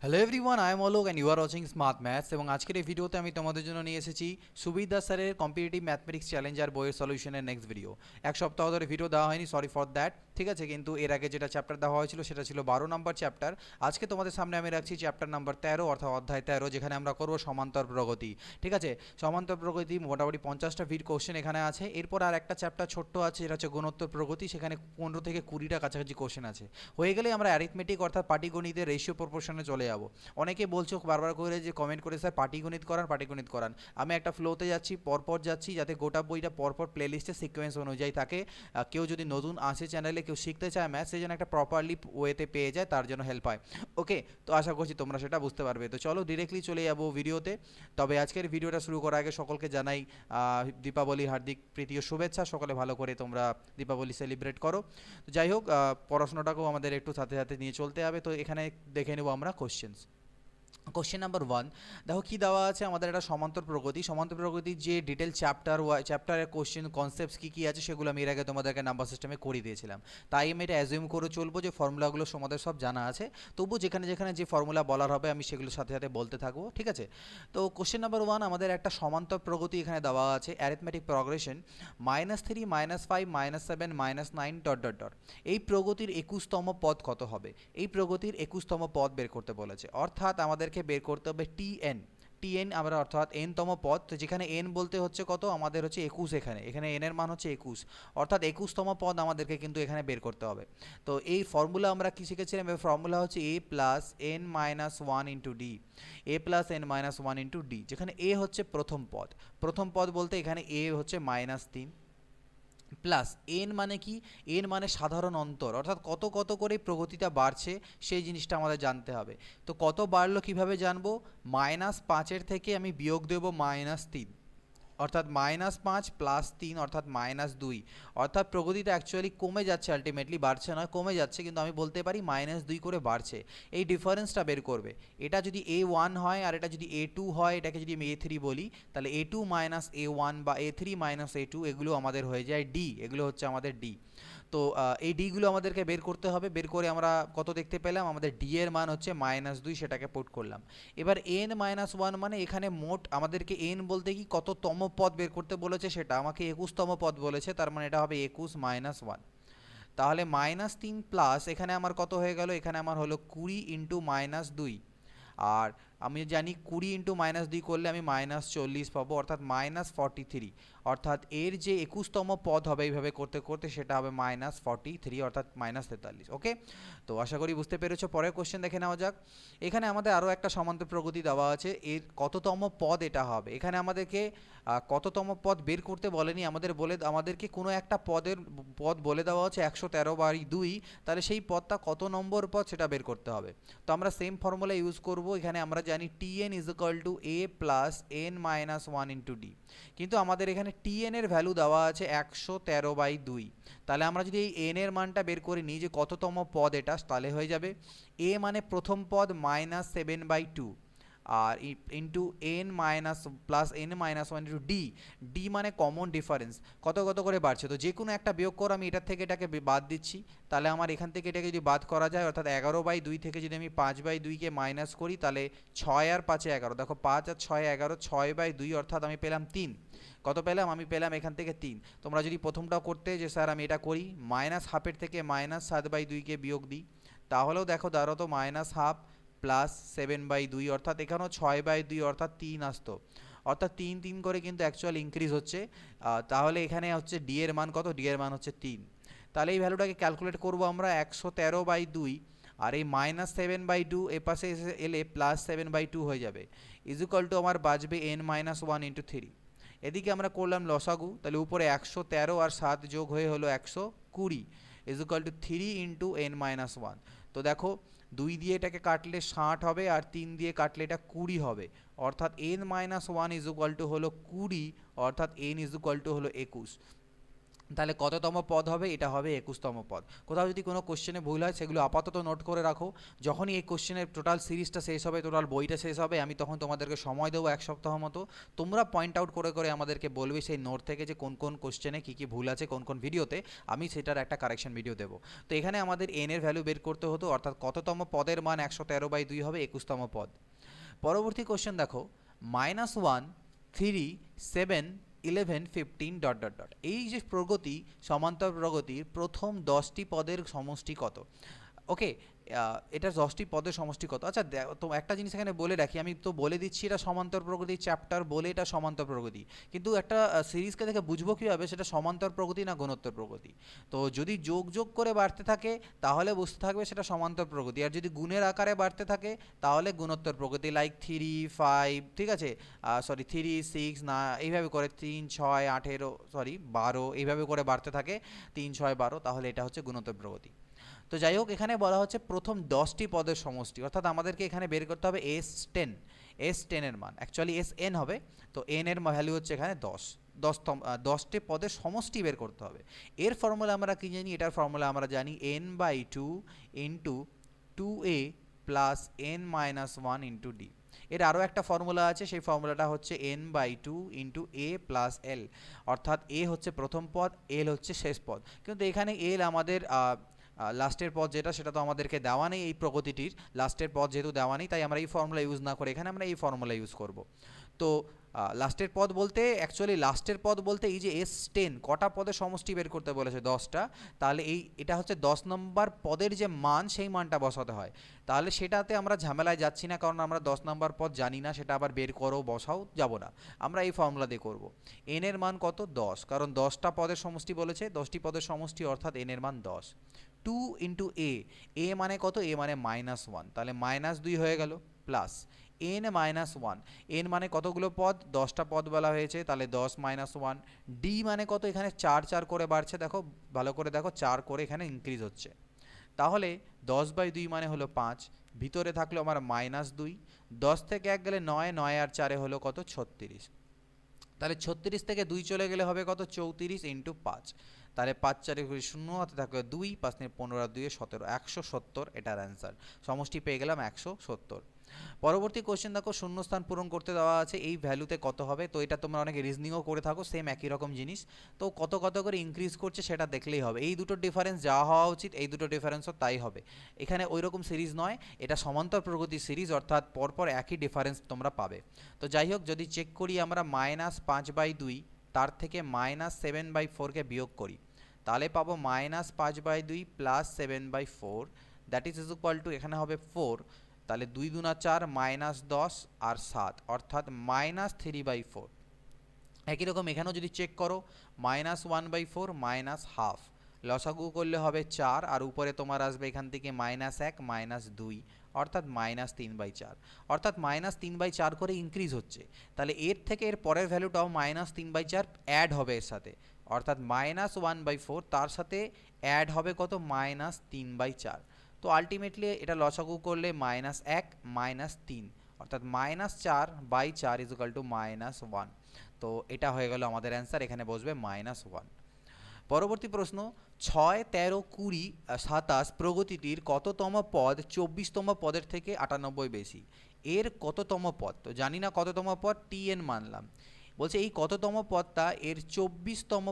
Hello everyone, I am Alok and you are watching smart maths. এবং আজকের এই ভিডিওতে আমি তোমাদের জন্য নিয়ে এসেছি সুবিদ দাস স্যারের কম্পিটিটিভ ম্যাথমেটিক্স চ্যালেঞ্জার বইয়ের সলিউশনের নেক্সট ভিডিও। এক সপ্তাহ ধরে ভিডিও দেওয়া হয়নি, সরি ফর দ্যাট, ঠিক আছে। কিন্তু এর আগে যেটা চ্যাপ্টার দেওয়া হয়েছিল সেটা ছিল 12 নম্বর চ্যাপ্টার। আজকে তোমাদের সামনে আমি রাখছি চ্যাপ্টার নাম্বার 13 অর্থাৎ অধ্যায় 13, যেখানে আমরা করবো সমান্তর প্রগতি। ঠিক আছে, সমান্তর প্রগতি মোটামুটি 50টা ভিড কোশ্চেন এখানে আছে। এরপর আর একটা চ্যাপ্টার ছোট্ট আছে, যেটা হচ্ছে গুণোত্তর প্রগতি, সেখানে 15 থেকে 20টা কাছাকাছি কোশ্চেন আছে। হয়ে গেলে আমরা অ্যারিথমেটিক অর্থাৎ পাটিগণিতের রেশিও প্রপোর্শনে চলে যাবো। অনেকে বলছো বারবার করে যে কমেন্ট করে, স্যার পাটিগণিত করান পাটিগণিত করান। আমি একটা ফ্লোতে যাচ্ছি, পরপর যাচ্ছি, যাতে গোটা বইটা পরপর প্লেলিস্টে সিকোয়েন্স অনুযায়ী থাকে। কেউ যদি নতুন আসে চ্যানেলে, কেউ শিখতে চায় ম্যাথ, সেই জন্য একটা প্রপারলি ওয়েতে পেয়ে যায়, তার জন্য হেল্প হয়। ওকে, তো আশা করছি তোমরা সেটা বুঝতে পারবে। তো চলো ডিরেক্টলি চলে যাবো ভিডিওতে। তবে আজকের ভিডিওটা শুরু করার আগে সকলকে জানাই দীপাবলির হার্দিক প্রীতি ও শুভেচ্ছা। সকলে ভালো করে তোমরা দীপাবলি সেলিব্রেট করো। তো যাই হোক, পড়াশোনাটাকেও আমাদের একটু সাথে সাথে নিয়ে চলতে হবে। তো এখানে দেখে নেবো আমরা কোশ্চেন্স। কোশ্চেন নাম্বার 1, দেখো কি দেওয়া আছে আমাদের। একটা সমান্তর প্রগতি, সমান্তর প্রগতির যে ডিটেল চ্যাপ্টারের কোশ্চেন কনসেপ্টস কী কী আছে সেগুলো আমি এর আগে তোমাদেরকে নাম্বার সিস্টেমে করিয়ে দিয়েছিলাম। তাই আমি এটা অ্যাজিউম করে চলবো যে ফর্মুলাগুলো তোমাদের সব জানা আছে। তবু যেখানে যেখানে যে ফর্মুলা বলার হবে আমি সেগুলোর সাথে সাথে বলতে থাকবো, ঠিক আছে। তো কোশ্চেন নাম্বার 1, আমাদের একটা সমান্তর প্রগতি এখানে দেওয়া আছে, arithmetic progression -3 -5 -7 -9 dot dot dot. এই প্রগতির 21তম পদ কত হবে? এই প্রগতির 21তম পদ বের করতে বলেছে, অর্থাৎ আমাদেরকে বের করতে হবে টিএন আমরা, অর্থাৎ এনতম পদ। তো যেখানে এন বলতে হচ্ছে কত, আমাদের হচ্ছে 21, এখানে এন এর মান হচ্ছে 21, অর্থাৎ 21তম পদ আমাদেরকে কিন্তু এখানে বের করতে হবে। তো এই ফর্মুলা আমরা কি শিখেছিলাম? এই ফর্মুলা হচ্ছে a plus n minus one into d, a plus n minus one into d, যেখানে এ হচ্ছে প্রথম পদ। প্রথম পদ বলতে এখানে এ হচ্ছে -3 প্লাস এন মানে কি, এন মানে সাধারণ অন্তর, অর্থাৎ কত কত করে প্রগতিটা বাড়ছে সেই জিনিসটা আমাদের জানতে হবে। তো কত বাড়লো কিভাবে জানবো? -5 থেকে আমি বিয়োগ দেবো -3, অর্থাৎ -5 প্লাস 3 অর্থাৎ -2, অর্থাৎ প্রগতিটা অ্যাকচুয়ালি কমে যাচ্ছে, আলটিমেটলি বাড়ছে না, কমে যাচ্ছে, কিন্তু আমি বলতে পারি -2 করে বাড়ছে। এই ডিফারেন্সটা বের করবে। এটা যদি A1 হয় আর এটা যদি A2 হয়, এটাকে যদি আমি A3 বলি, তাহলে A2 মাইনাস A1 বা A3 মাইনাস A2 এগুলো আমাদের হয়ে যায় ডি, এগুলো হচ্ছে আমাদের ডি। তো এই ডিগুলো আমাদেরকে বের করতে হবে। বের করে আমরা কত দেখতে পেলাম, আমাদের ডি এর মান হচ্ছে -2, সেটাকে পুট করলাম। এবার n-1 মানে এখানে মোট আমাদেরকে n বলতে কি কততম পদ বের করতে বলেছে, সেটা আমাকে 21তম পদ বলেছে, তার মানে এটা হবে 21 - 1। তাহলে -3 প্লাস এখানে আমার কত হয়ে গেল, এখানে আমার হলো 20 ইন্টু -2। আর আমি জানি 20 ইন্টু -2 করলে আমি -40 পাবো, অর্থাৎ -43, অর্থাৎ এর যে 21তম পদ হবে এইভাবে করতে করতে সেটা হবে -43 অর্থাৎ -43। ওকে, তো আশা করি বুঝতে পেরেছো। পরের কোশ্চেন দেখে নেওয়া যাক। এখানে আমাদের আরও একটা সমান্তর প্রগতি দেওয়া আছে, এর কততম পদ এটা হবে। এখানে আমাদেরকে কততম পদ বের করতে বলেনি, আমাদেরকে কোনো একটা পদ বলে দেওয়া হচ্ছে 113/2, তাহলে সেই পদটা কত নম্বর পদ সেটা বের করতে হবে। তো আমরা সেম ফর্মুলা ইউজ করব। এখানে আমরা জানি Tn is equal two a plus n minus 1 into D, কিন্তু আমাদের এখানে Tn এর ভ্যালু দেওয়া আছে 113/2। তাহলে আমরা যদি এই n এর মানটা বের করে নিই যে কততম পদ এটা, তাহলে হয়ে যাবে a মানে প্রথম পদ -7/2 আর into n minus plus n minus 1 into d, d মানে কমন ডিফারেন্স, কত কত করে বাড়ছে। তো যে কোনো একটা বিয়োগ করো, আমি এটার থেকে এটাকে বাদ দিচ্ছি, তাহলে আমার এখান থেকে এটাকে যদি বাদ করা যায়, অর্থাৎ 11/2 থেকে যদি আমি 5/2কে মাইনাস করি, তাহলে 6 আর 5 11, দেখো 5 আর 6 11, 6/2 অর্থাৎ আমি পেলাম 3। কত পেলাম? আমি পেলাম এখান থেকে 3। তোমরা যদি প্রথমটাও করতে যে স্যার আমি এটা করি -1/2 থেকে -7/2কে বিয়োগ দিই, তাহলেও দেখো দাঁড়াতো -1/2 প্লাস 7/2, অর্থাৎ এখানেও 6/2 অর্থাৎ 3 আসতো, অর্থাৎ 3 3 করে কিন্তু অ্যাকচুয়াল ইনক্রিজ হচ্ছে। তাহলে এখানে হচ্ছে ডি এর মান কত? ডি এর মান হচ্ছে 3। তাহলে এই ভ্যালুটাকে ক্যালকুলেট করবো আমরা 113/2, আর এই -7/2 এ পাশে এলে +7/2 হয়ে যাবে, ইজ ইকুয়াল টু আমার বাঁচবে n-1 ইন্টু 3। এদিকে আমরা করলাম লসাগু, তাহলে উপরে 113 আর 7 যোগ হয়ে হলো 120, is equal two 3 into n-1। তো দেখো 2 দিয়ে এটাকে কাটলে 60 হবে, আর 3 দিয়ে কাটলে এটা 20 হবে, অর্থাৎ n-1 ইজ ইকুয়াল টু হলো 20, অর্থাৎ n ইজ ইকুয়াল টু হলো 21। তাহলে কততম পদ হবে? এটা হবে 21তম পদ। কোথাও যদি কোনো কোশ্চেনে ভুল হয় সেগুলো আপাতত নোট করে রাখো। যখনই এই কোশ্চেনের টোটাল সিরিজটা শেষ হবে, টোটাল বইটা শেষ হবে, আমি তখন তোমাদেরকে সময় দেবো 1 সপ্তাহ মতো। তোমরা পয়েন্ট আউট করে করে আমাদেরকে বলবে সেই নোট থেকে যে কোন কোন কোশ্চেনে কী কী ভুল আছে, কোন কোন ভিডিওতে, আমি সেটার একটা কারেকশন ভিডিও দেবো। তো এখানে আমাদের এন এর ভ্যালু বের করতে হতো, অর্থাৎ কততম পদের মান 113/2 হবে 21তম পদ। পরবর্তী কোশ্চেন দেখো, -1, 3, 7, 11, 15 ... এই যে প্রগতি, সমান্তর প্রগতির প্রথম 10টি পদের সমষ্টি কত? ওকে, এটা 10টি পদের সমষ্টি কত? আচ্ছা তো একটা জিনিস এখানে বলে রাখি, আমি তো বলে দিচ্ছি এটা সমান্তর প্রগতি চ্যাপ্টার বলে এটা সমান্তর প্রগতি, কিন্তু একটা সিরিজকে দেখে বুঝবো কীভাবে সেটা সমান্তর প্রগতি না গুণোত্তর প্রগতি। তো যদি যোগ যোগ করে বাড়তে থাকে তাহলে বুঝতে থাকবে সেটা সমান্তর প্রগতি, আর যদি গুণের আকারে বাড়তে থাকে তাহলে গুণোত্তর প্রগতি, লাইক 3, 5, ঠিক আছে, 3, 6 না, এইভাবে করে 3, 6, 18, 12 এইভাবে করে বাড়তে থাকে, 3, 6, 12, তাহলে এটা হচ্ছে গুণোত্তর প্রগতি। তো যাই হোক, এখানে বলা হচ্ছে প্রথম 10টি পদের সমষ্টি, অর্থাৎ আমাদেরকে এখানে বের করতে হবে S10 এর মান, অ্যাকচুয়ালি SN হবে, তো N এর ভ্যালু হচ্ছে এখানে 10টি পদের সমষ্টি বের করতে হবে। এর ফর্মুলা আমরা কি জানি? এটার ফর্মুলা আমরা জানি n/2 into 2a plus n-1 into d। এর আরও একটা ফর্মুলা আছে, সেই ফর্মুলাটা হচ্ছে n/2 into a plus l, অর্থাৎ a হচ্ছে প্রথম পদ, l হচ্ছে শেষ পদ, কিন্তু এখানে l আমাদের লাস্টের পদ যেটা, সেটা তো আমাদেরকে দেওয়া নেই, এই প্রগতিটির লাস্টের পদ যেহেতু দেওয়া নেই, তাই আমরা এই ফর্মুলা ইউজ না করে এখানে আমরা এই ফর্মুলা ইউজ করব। তো লাস্টের পদ বলতে, অ্যাকচুয়ালি লাস্টের পদ বলতে এই যে S10 কটা পদের সমষ্টি বের করতে বলেছে? 10টা, তাহলে এটা হচ্ছে 10 নম্বর পদের যে মান, সেই মানটা বসাতে হয়। তাহলে সেটাতে আমরা ঝামেলায় যাচ্ছি না, কারণ আমরা 10 নম্বর পদ জানি না, সেটা আবার বের করো বসাও যাব না, আমরা এই ফর্মুলা দিয়ে করব। n এর মান কত? 10, কারণ 10টা পদের সমষ্টি বলেছে, 10টি পদের সমষ্টি, অর্থাৎ n এর মান 10। 2 ইন্টু a মানে কত? a মানে -1, তাহলে -2 হয়ে গেল, প্লাস n-1, n মানে কতগুলো পদ? 10টা পদ বলা হয়েছে, তাহলে 10 - 1। d মানে কত? এখানে 4 4 করে বাড়ছে, দেখো ভালো করে দেখো, 4 করে এখানে ইনক্রিজ হচ্ছে, তাহলে 10/2 মানে হলো 5, ভিতরে থাকলো আমার -2, 10 থেকে 1 গেলে 9, 9 আর 4 হলো কত? 36, তাহলে 36 থেকে 2 চলে গেলে হবে কত? 34 ইন্টু 5, তাহলে 5 4 0 হাতে থাকবে 2, 5 15 আর 2 17, 170 এটার অ্যান্সার। সমষ্টি পেয়ে গেলাম 170। পরবর্তী কোশ্চেন দেখো, শূন্যস্থান পূরণ করতে দেওয়া আছে, এই ভ্যালুতে কত হবে? তো এটা তোমরা অনেকে রিজনিংও করে থাকো, সেম একই রকম জিনিস, তো কত কত করে ইনক্রিজ করছে সেটা দেখলেই হবে। এই দুটোর ডিফারেন্স যা হওয়া উচিত, এই দুটো ডিফারেন্সও তাই হবে। এখানে ওই রকম সিরিজ নয়, এটা সমান্তর প্রগতি সিরিজ, অর্থাৎ পরপর একই ডিফারেন্স তোমরা পাবে। তো যাই হোক, যদি চেক করি আমরা -5/2 তার থেকে -7/4কে বিয়োগ করি, তাহলে পাবো -5/2 plus 7/4, that is equal two, এখানে হবে 4, তাহলে 2 দুনা 4, -10 আর 7, অর্থাৎ -3/4। একই রকম এখানেও যদি চেক করো, -1/4 -1/2, লসাগু করলে হবে 4, আর উপরে তোমার আসবে এখান থেকে -1 -2, অর্থাৎ -3/4, অর্থাৎ -3/4 করে ইনক্রিজ হচ্ছে। তাহলে এর থেকে এর পরের ভ্যালুটাও -3/4 অ্যাড হবে এর সাথে, অর্থাৎ -1/4 তার সাথে অ্যাড হবে কত? -3/4। তো আলটিমেটলি এটা লসাগু করলে -1 -3, অর্থাৎ -4/4 = -1। তো এটা হয়ে গেল আমাদের অ্যান্সার, এখানে বসবে -1। পরবর্তী প্রশ্ন, 6, 13, 20, 27 প্রগতিটির কততম পদ 24তম পদের থেকে 98 বেশি? এর কততম পদ? তো জানি না কততম পদ, tn মানলাম। বলছে এই কততম পদটা এর 24তম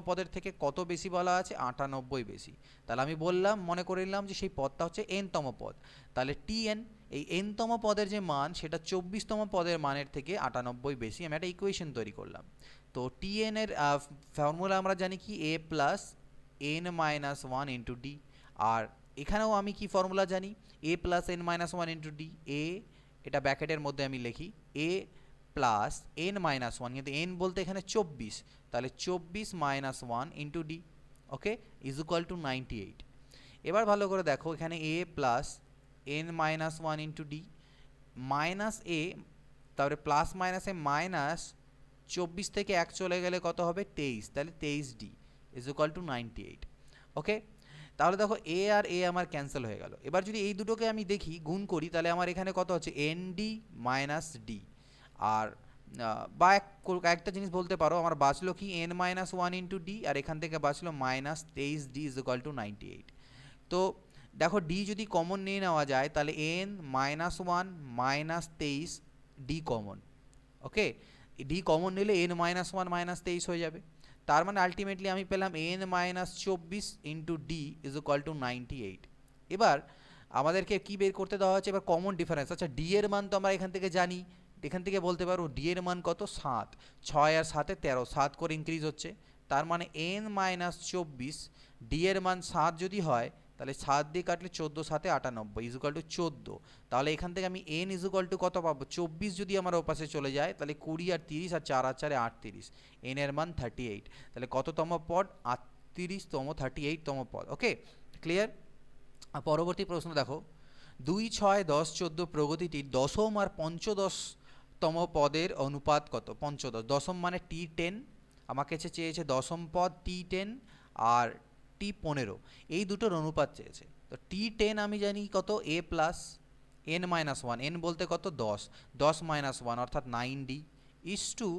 পদের থেকে, কত বেশি বলা আছে? 98 বেশি। তাহলে আমি বললাম, মনে করে নিলাম যে সেই পদটা হচ্ছে nতম পদ, তাহলে tn, এই nতম পদের যে মান, সেটা 24তম পদের মানের থেকে 98 বেশি। আমি একটা ইকুয়েশন তৈরি করলাম। তো tn এর ফর্মুলা আমরা জানি কি? a plus n-1 into d। আর এখানেও আমি কি ফর্মুলা জানি? a plus n-1 into d। a, এটা ব্র্যাকেটের মধ্যে আমি লিখি, a প্লাস n-1, কিন্তু n বলতে এখানে 24, তাহলে 24 - 1 into d, okay, is equal two 98। এবার ভালো করে দেখো, এখানে a plus n-1 into d minus a, তারপরে প্লাস মাইনাসে মাইনাস 24 থেকে 1 চলে গেলে কত হবে? 23, তাহলে 23d ইজ ইকুয়াল টু 98, ওকে। তাহলে দেখো a আর a আমার ক্যান্সেল হয়ে গেল। এবার যদি এই দুটোকে আমি দেখি, গুণ করি, তাহলে আমার এখানে কত হচ্ছে? nd মাইনাস d, আর বা একটা জিনিস বলতে পারো আমার বাঁচলো কি n-1 ইন্টু ডি, আর এখান থেকে বাঁচলো -23d ইজ ইকুয়াল টু 98। তো দেখো ডি যদি কমন নিয়ে নেওয়া যায় তাহলে n-1 -23 ডি কমন, ওকে। ডি কমন নিলে n-1 -23 হয়ে যাবে, তার মানে আলটিমেটলি আমি পেলাম n-24 into D is equal two 98। এবার আমাদেরকে কি বের করতে দেওয়া হচ্ছে, এবার কমন ডিফারেন্স। আচ্ছা ডি এর মান তো আমরা এখান থেকে জানি, এখান থেকে বলতে পারবো ডি এর মান কত, 7, 6 আর 7 13, 7 করে ইনক্রিজ হচ্ছে, তার মানে n-24 ডি এর মান 7 যদি হয় তাহলে 7 দিয়ে কাটলে 14 7 98 ইজ ইকুয়াল টু 14। তাহলে এখান থেকে আমি n ইজ ইকুয়াল টু কত পাবো, 24 যদি আমার ওপাশে চলে যায় তাহলে 20 আর 30 আর 4 আর 4 38, n এর মান 38। তাহলে কততম পদ, 38তম 38তম পদ, ওকে ক্লিয়ার। পরবর্তী প্রশ্ন দেখো, 2 6 10 14 প্রগতিটির দশম আর পঞ্চদশতম পদের অনুপাত কত। পঞ্চদশ, দশম মানে T10, আমাকে চেয়েছে দশম পদ T10 আর T15, এই দুটোর অনুপাত চেয়েছে। তো T10 আমি জানি কত, a প্লাস n-1, n বলতে কত 10, 10 - 1 অর্থাৎ 9d is to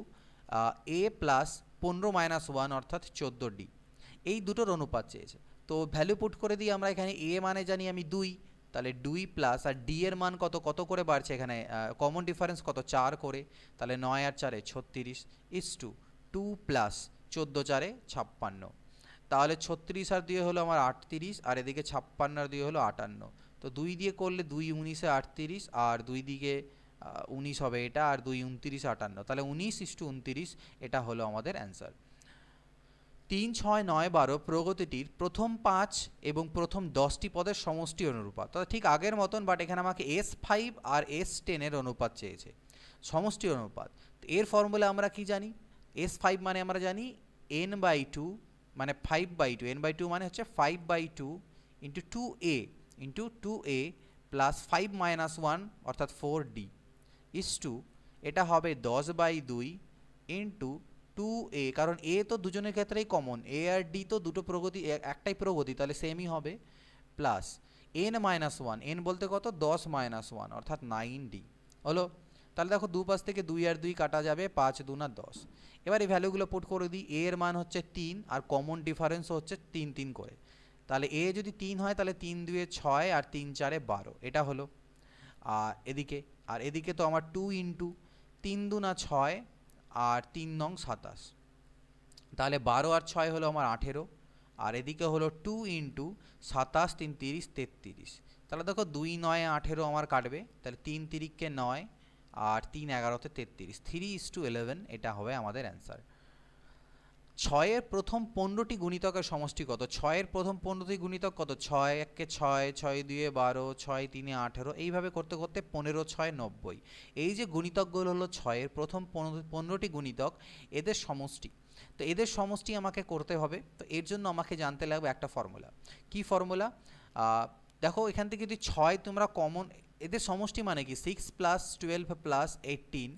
a plus 15-1 অর্থাৎ 14d, এই দুটোর অনুপাত চেয়েছে। তো ভ্যালু পুট করে দিই আমরা, এখানে a মানে জানি আমি 2, তাহলে 2 প্লাস আর d এর মান কত, কত করে বাড়ছে এখানে কমন ডিফারেন্স কত 4 করে, তাহলে 9 আর 4 36 ইস টু 2 প্লাস 14 4 56, তাহলে 36 আর 2 হলো আমার 38, আর এদিকে 56 আর 2 হলো 58। তো 2 দিয়ে করলে 2 19 38, আর 2 দিকে 19 হবে এটা, আর 2 29 58, তাহলে 19 ইস টু 29, এটা হলো আমাদের অ্যান্সার। 3 6 9 12 প্রগতিটির প্রথম 5 এবং প্রথম 10টি পদের সমষ্টি অনুপাত, তো ঠিক আগের মতন, বাট এখানে আমাকে S5 আর S10 এর অনুপাত চেয়েছে, সমষ্টি অনুপাত। এর ফর্মুলা আমরা কি জানি, S5 মানে আমরা জানি n/2 মানে 5/2, n/2 মানে হচ্ছে 5/2 into 2a into 2a plus 5 - 1 অর্থাৎ 4d ইস টু, এটা হবে 10/2 ইন্টু 2a, কারণ a তো দুজনের ক্ষেত্রেই কমন, a আর d তো দুটো প্রগতি একটাই প্রগতি, তাহলে সেমই হবে, প্লাস n-1, n বলতে কত 10 - 1 অর্থাৎ 9d হলো। তাহলে দেখো দুপাশ থেকে 2 আর 2 কাটা যাবে, 5 2 না 10। এবার এই ভ্যালুগুলো পুট করে দিই, a এর মান হচ্ছে 3 আর কমন ডিফারেন্স হচ্ছে 3 3 করে, তাহলে a যদি 3 হয় তাহলে 3 2 6 আর 3 4 12, এটা হলো। আর এদিকে তো আমার 2 ইন্টু 3 2 না 6 আর 3 নং 27, তাহলে 12 আর 6 হলো আমার 18, আর এদিকে হলো 2 ইন্টু 27 3 30 33, তাহলে দেখো 2 9 18 আমার কাটবে, তাহলে 3 3 9 আর 3 11 33, 3:11, এটা হবে আমাদের অ্যান্সার। 6 এর প্রথম 15টি গুণিতকের সমষ্টি কত, 6 এর প্রথম 15টি গুণিতক কত, 6 1 6 6 2 12 6 3 18, এইভাবে করতে করতে 15 6 90, এই যে গুণিতকগুলো হলো 6 এর প্রথম 15টি গুণিতক, এদের সমষ্টি। তো এদের সমষ্টি আমাকে করতে হবে, তো এর জন্য আমাকে জানতে লাগবে একটা ফর্মুলা। কি ফর্মুলা, দেখো এখান থেকে যদি 6 তোমরা কমন, এদের সমষ্টি মানে কি 6 plus 12 plus 18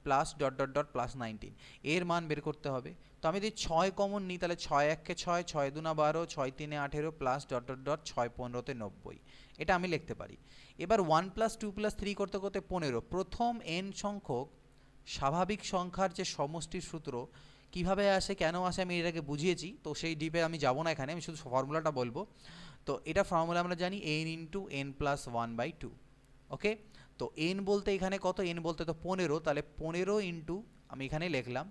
plus dot dot dot plus 19, এর মান বের করতে হবে। তো আমি যদি 6 কমন নিই তাহলে 6 1 6 6 2 12 6 3 18 প্লাস ডট ডট ডট 6 15 90, এটা আমি লিখতে পারি। এবার 1 প্লাস 2 প্লাস 3 করতে করতে 15, প্রথম n সংখ্যক স্বাভাবিক সংখ্যার যে সমষ্টির সূত্র কিভাবে আসে কেন আসে আমি এটাকে বুঝিয়েছি, তো সেই ডিপে আমি যাব না এখানে, আমি শুধু ফর্মুলাটা বলবো। তো এটা ফর্মুলা আমরা জানি n ইন্টু n প্লাস 1/2, ওকে। তো n বলতে এখানে কত, n বলতে তো 15, তাহলে 15 ইন্টু, আমি এখানে লিখলাম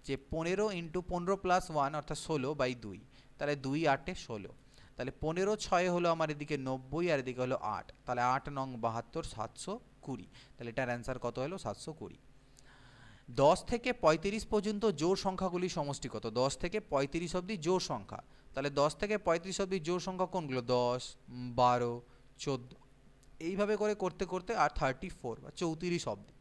যে 15 ইন্টু 15 প্লাস 1 অর্থাৎ 16/2, তাহলে 2 8 16, তাহলে 15 6 হলো আমার এদিকে 90 আর এদিকে হলো 8, তাহলে 8 নং 72 720, তাহলে এটার অ্যান্সার কত হলো 720। 10 থেকে 35 পর্যন্ত জোড় সংখ্যাগুলির সমষ্টি কত, 10 থেকে 35 অবধি জোড় সংখ্যা, তাহলে 10 থেকে 35 অবধি জোড় সংখ্যা কোনগুলো, 10 12 14, এইভাবে করে করতে করতে আর 34 বা 34 অবধি,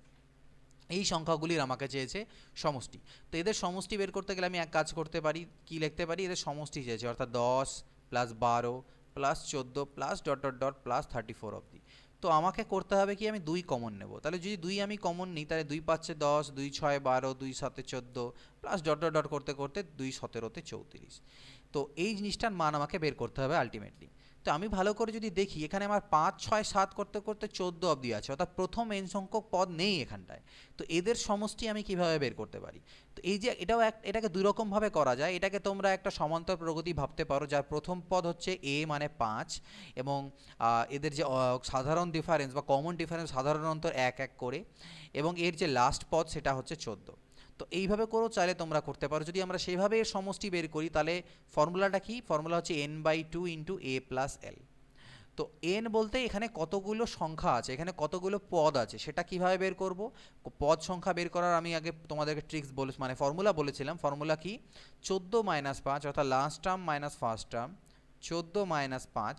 এই সংখ্যাগুলির আমাকে চেয়েছে সমষ্টি। তো এদের সমষ্টি বের করতে গেলে আমি এক কাজ করতে পারি, কি লিখতে পারি, এদের সমষ্টি চেয়েছে অর্থাৎ 10 plus 12 plus 14 plus dot dot dot plus 34 অবধি। তো আমাকে করতে হবে কি, আমি 2 কমন নেব, তাহলে যদি 2 আমি কমন নিই তাহলে 2 5 10 2 6 12 2 7 14 প্লাস ডট ডট ডট করতে করতে 2 17 34, তো এই জিনিসটার মান আমাকে বের করতে হবে আলটিমেটলি। তো তো আমি ভালো করে যদি দেখি এখানে আমার 5 6 7 করতে করতে 14 অবধি আছে, অর্থাৎ প্রথম n সংখ্যক পদ নেই এখানটায়। তো এদের সমষ্টি আমি কিভাবে বের করতে পারি? তো এই যে এটাকে দুই রকমভাবে করা যায়। এটাকে তোমরা একটা সমান্তর প্রগতি ভাবতে পারো, যার প্রথম পদ হচ্ছে a মানে 5 এবং এদের যে সাধারণ ডিফারেন্স বা কমন ডিফারেন্স সাধারণ অন্তর 1 1 করে, এবং এর যে লাস্ট পদ সেটা হচ্ছে 14। তো এইভাবে করেও চাইলে তোমরা করতে পারো। যদি আমরা সেইভাবে এর সমষ্টি বের করি তাহলে ফর্মুলাটা কি? ফর্মুলা হচ্ছে n/2 × a + l। তো n বলতে এখানে কতগুলো সংখ্যা আছে, এখানে কতগুলো পদ আছে, সেটা কিভাবে বের করব? পদ সংখ্যা বের করার আমি আগে তোমাদেরকে ট্রিক্স মানে ফর্মুলা বলেছিলাম। ফর্মুলা কি? 14 - 5 অর্থাৎ last term minus first term, 14 - 5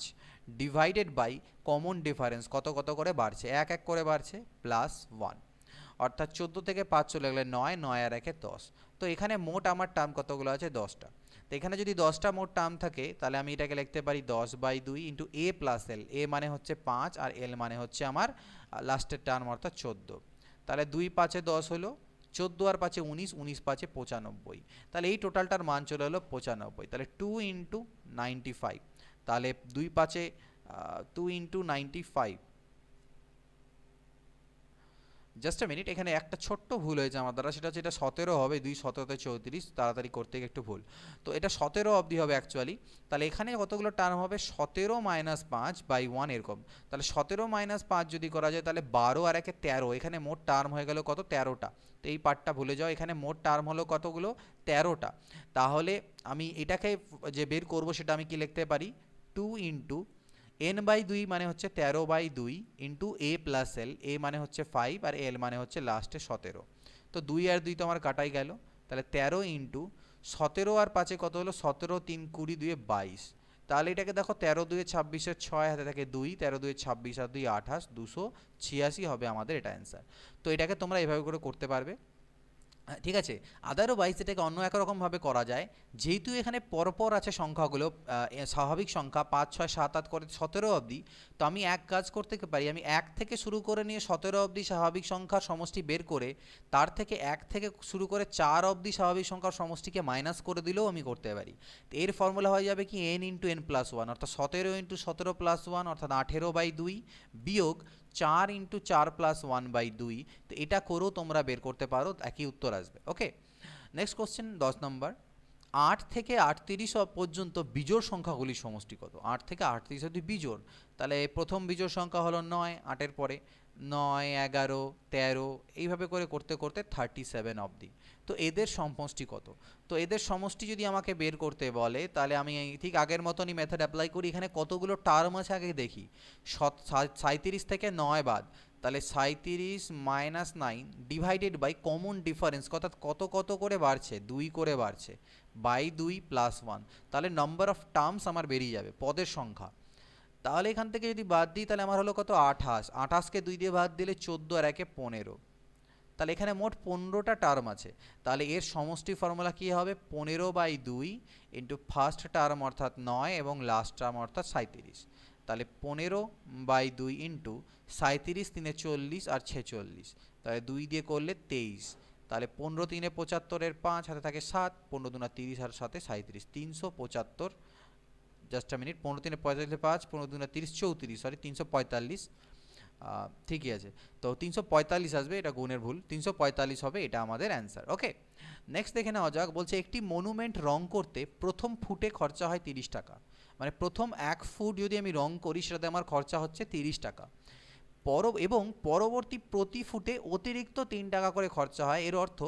divided by common difference কত কত করে বাড়ছে, 1 1 করে বাড়ছে, +1, অর্থাৎ 14 থেকে 5 চলে গেলে 9, 9 আর 1 10। তো এখানে মোট আমার টার্ম কতগুলো আছে? 10টা। তো এখানে যদি 10টা মোট টার্ম থাকে তাহলে আমি এটাকে লিখতে পারি 10/2 × a + l। a মানে হচ্ছে 5 আর l মানে হচ্ছে আমার লাস্টের টার্ম অর্থাৎ 14। তাহলে 2 5 এ 10 হলো, 14 আর 5 এ 19, 19 5 এ 95। তাহলে এই টোটালটার মান চলে হলো 95। তাহলে 2 × 95, তাহলে 2 5 এ 2 × 95। জাস্ট আ মিনিট, এখানে একটা ছোট্ট ভুল হয়েছে আমার দ্বারা, সেটা হচ্ছে এটা 17 হবে, 2 17 তে 34, তাড়াতাড়ি করতে গিয়ে একটু ভুল। তো এটা 17 অবধি হবে অ্যাকচুয়ালি। তাহলে এখানে কতগুলো টার্ম হবে? 17 - 5/1 এরকম। তাহলে 17 - 5 যদি করা যায় তাহলে 12 আর 1 13, এখানে মোট টার্ম হয়ে গেল কত? 13টা। তো এই পার্টটা ভুলে যাও, এখানে মোট টার্ম হলো কতগুলো? 13টা। তাহলে আমি এটাকে যে বের করব সেটা আমি কি লিখতে পারি? 2 × n/2 মানে হচ্ছে 13/2 × a + l। a মানে হচ্ছে 5 আর l মানে হচ্ছে লাস্টে 17। তো 2 আর 2 তো আমার কাটাই গেল। তাহলে 13 × 17 আর 5 কত হলো? 17 3 20 2 22। তাহলে এটাকে দেখো 13 2 26 এর 6 হাতে থাকে 2, 13 2 26 আর 2 28, 286 হবে আমাদের এটা অ্যান্সার। তো এটাকে তোমরা এভাবে করে করতে পারবে, ঠিক আছে। আদারওয়াইজ এটাকে অন্য একরকমভাবে করা যায়। যেহেতু এখানে পরপর আছে সংখ্যাগুলো, স্বাভাবিক সংখ্যা 5 6 7 8 করে 17 অবধি, তো আমি এক কাজ করতে পারি, আমি 1 থেকে শুরু করে নিয়ে 17 অবধি স্বাভাবিক সংখ্যার সমষ্টি বের করে তার থেকে 1 থেকে শুরু করে 4 অবধি স্বাভাবিক সংখ্যার সমষ্টিকে মাইনাস করে দিলেও আমি করতে পারি। তো এর ফর্মুলা হয়ে যাবে কি? n × n + 1 অর্থাৎ 17 × 17 + 1 অর্থাৎ 18/2 বিয়োগ 4 × 4 + 1/2। তো এটা করেও তোমরা বের করতে পারো, একই উত্তর আসবে। ওকে, নেক্সট কোশ্চেন 10 নম্বর। 8 থেকে 38 পর্যন্ত বিজোড় সংখ্যাগুলির সমষ্টি কত? 8 থেকে 38 অবধি বিজোড়, তাহলে প্রথম বিজোড় সংখ্যা হলো 9, 8-এর পরে 9 11 13, এইভাবে করে করতে করতে 37 অবধি। তো এদের সমষ্টি কত? তো এদের সমষ্টি যদি আমাকে বের করতে বলে তাহলে আমি ঠিক আগের মতনই মেথড অ্যাপ্লাই করি। এখানে কতগুলো টার্ম আছে আগে দেখি। 37 থেকে 9 বাদ, তাহলে 37 - 9 ডিভাইডেড বাই কমন ডিফারেন্স অর্থাৎ কত কত করে বাড়ছে? 2 করে বাড়ছে, বাই 2 + 1। তাহলে নাম্বার অফ টার্মস আমার বেরিয়ে যাবে, পদের সংখ্যা। তাহলে এখান থেকে যদি বাদ দিই তাহলে আমার হলো কত? 28। 28কে 2 দিয়ে বাদ দিলে 14 আর 1 15। তাহলে এখানে মোট 15টা টার্ম আছে। তাহলে এর সমষ্টি ফর্মুলা কী হবে? 15/2 × ফার্স্ট টার্ম অর্থাৎ 9 এবং লাস্ট টার্ম অর্থাৎ 37। তাহলে 15/2 × 37 3 40 আর 46, তাহলে 2 দিয়ে করলে 23। তাহলে 15 3 75 এর 5 হাতে থাকে 7, 15 2 30 আর 7 37, 375। Just a minute, 15 3 45 5, 15 2 30 34, sorry 345। ঠিকই আছে। তো 345 আসবে, এটা গুণের ভুল, 345 হবে এটা আমাদের অ্যান্সার। ওকে, নেক্সট দেখে নেওয়া যাক। বলছে একটি মনুমেন্ট রং করতে প্রথম ফুটে খরচা হয় 30 টাকা। মানে প্রথম 1 ফুট যদি আমি রং করি সেটাতে আমার খরচা হচ্ছে 30 টাকা, এবং পরবর্তী প্রতি ফুটে অতিরিক্ত 3 টাকা করে খরচা হয়। এর অর্থ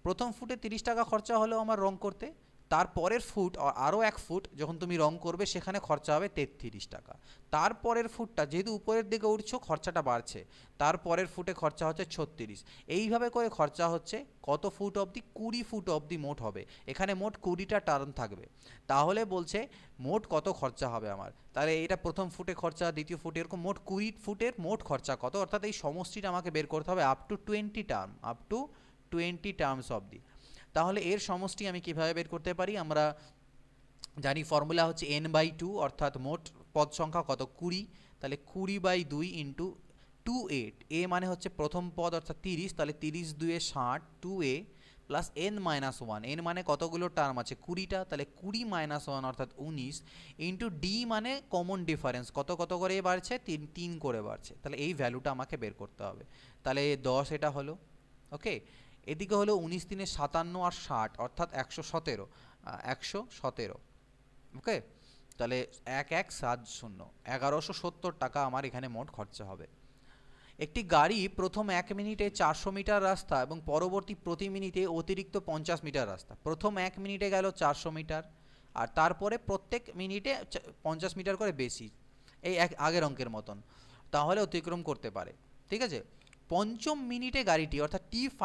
প্রথম ফুটে 30 টাকা খরচা হলেও আমার রং করতে, তারপরের ফুট আরও 1 ফুট যখন তুমি রং করবে সেখানে খরচা হবে 33 টাকা। তারপরের ফুটটা যেহেতু উপরের দিকে উঠছো খরচাটা বাড়ছে, তারপরের ফুটে খরচা হচ্ছে 36। এইভাবে করে খরচা হচ্ছে কত ফুট অবধি? 20 ফুট অবধি মোট হবে। এখানে মোট 20টা টার্ম থাকবে। তাহলে বলছে মোট কত খরচা হবে আমার। তাহলে এটা প্রথম ফুটে খরচা, দ্বিতীয় ফুটে, এরকম মোট 20 ফুটের মোট খরচা কত, অর্থাৎ এই সমষ্টিটা আমাকে বের করতে হবে up to 20 term, up to 20 terms অবধি। তাহলে এর সমষ্টি আমি কিভাবে বের করতে পারি? আমরা জানি ফর্মুলা হচ্ছে n/2 অর্থাৎ মোট পদ সংখ্যা কত? 20। তাহলে 20/2 × 2a। a মানে হচ্ছে প্রথম পদ অর্থাৎ 30, তাহলে 30 2 60, 2a plus n minus one, N মানে কতগুলো টার্ম আছে 20টা, তাহলে 20 মাইনাস ওয়ান অর্থাৎ 19 ইন্টু ডি মানে কমন ডিফারেন্স কত কত করে বাড়ছে, 3 করে বাড়ছে, তাহলে এই ভ্যালুটা আমাকে বের করতে হবে। তাহলে 10 এটা হলো, ওকে। এদিকে হলো 19 3 57 আর 60 অর্থাৎ 117, 117, ওকে। তাহলে 1170, 1170 টাকা আমার এখানে মোট খরচা হবে। একটি গাড়ি প্রথম 1 মিনিটে 400 মিটার রাস্তা এবং পরবর্তী প্রতি মিনিটে অতিরিক্ত 50 মিটার রাস্তা, প্রথম 1 মিনিটে গেল 400 মিটার আর তারপরে প্রত্যেক মিনিটে 50 মিটার করে বেশি, এই আগের অঙ্কের মতন, তাহলে অতিক্রম করতে পারে, ঠিক আছে। পঞ্চম মিনিটে গাড়িটি অর্থাৎ T5,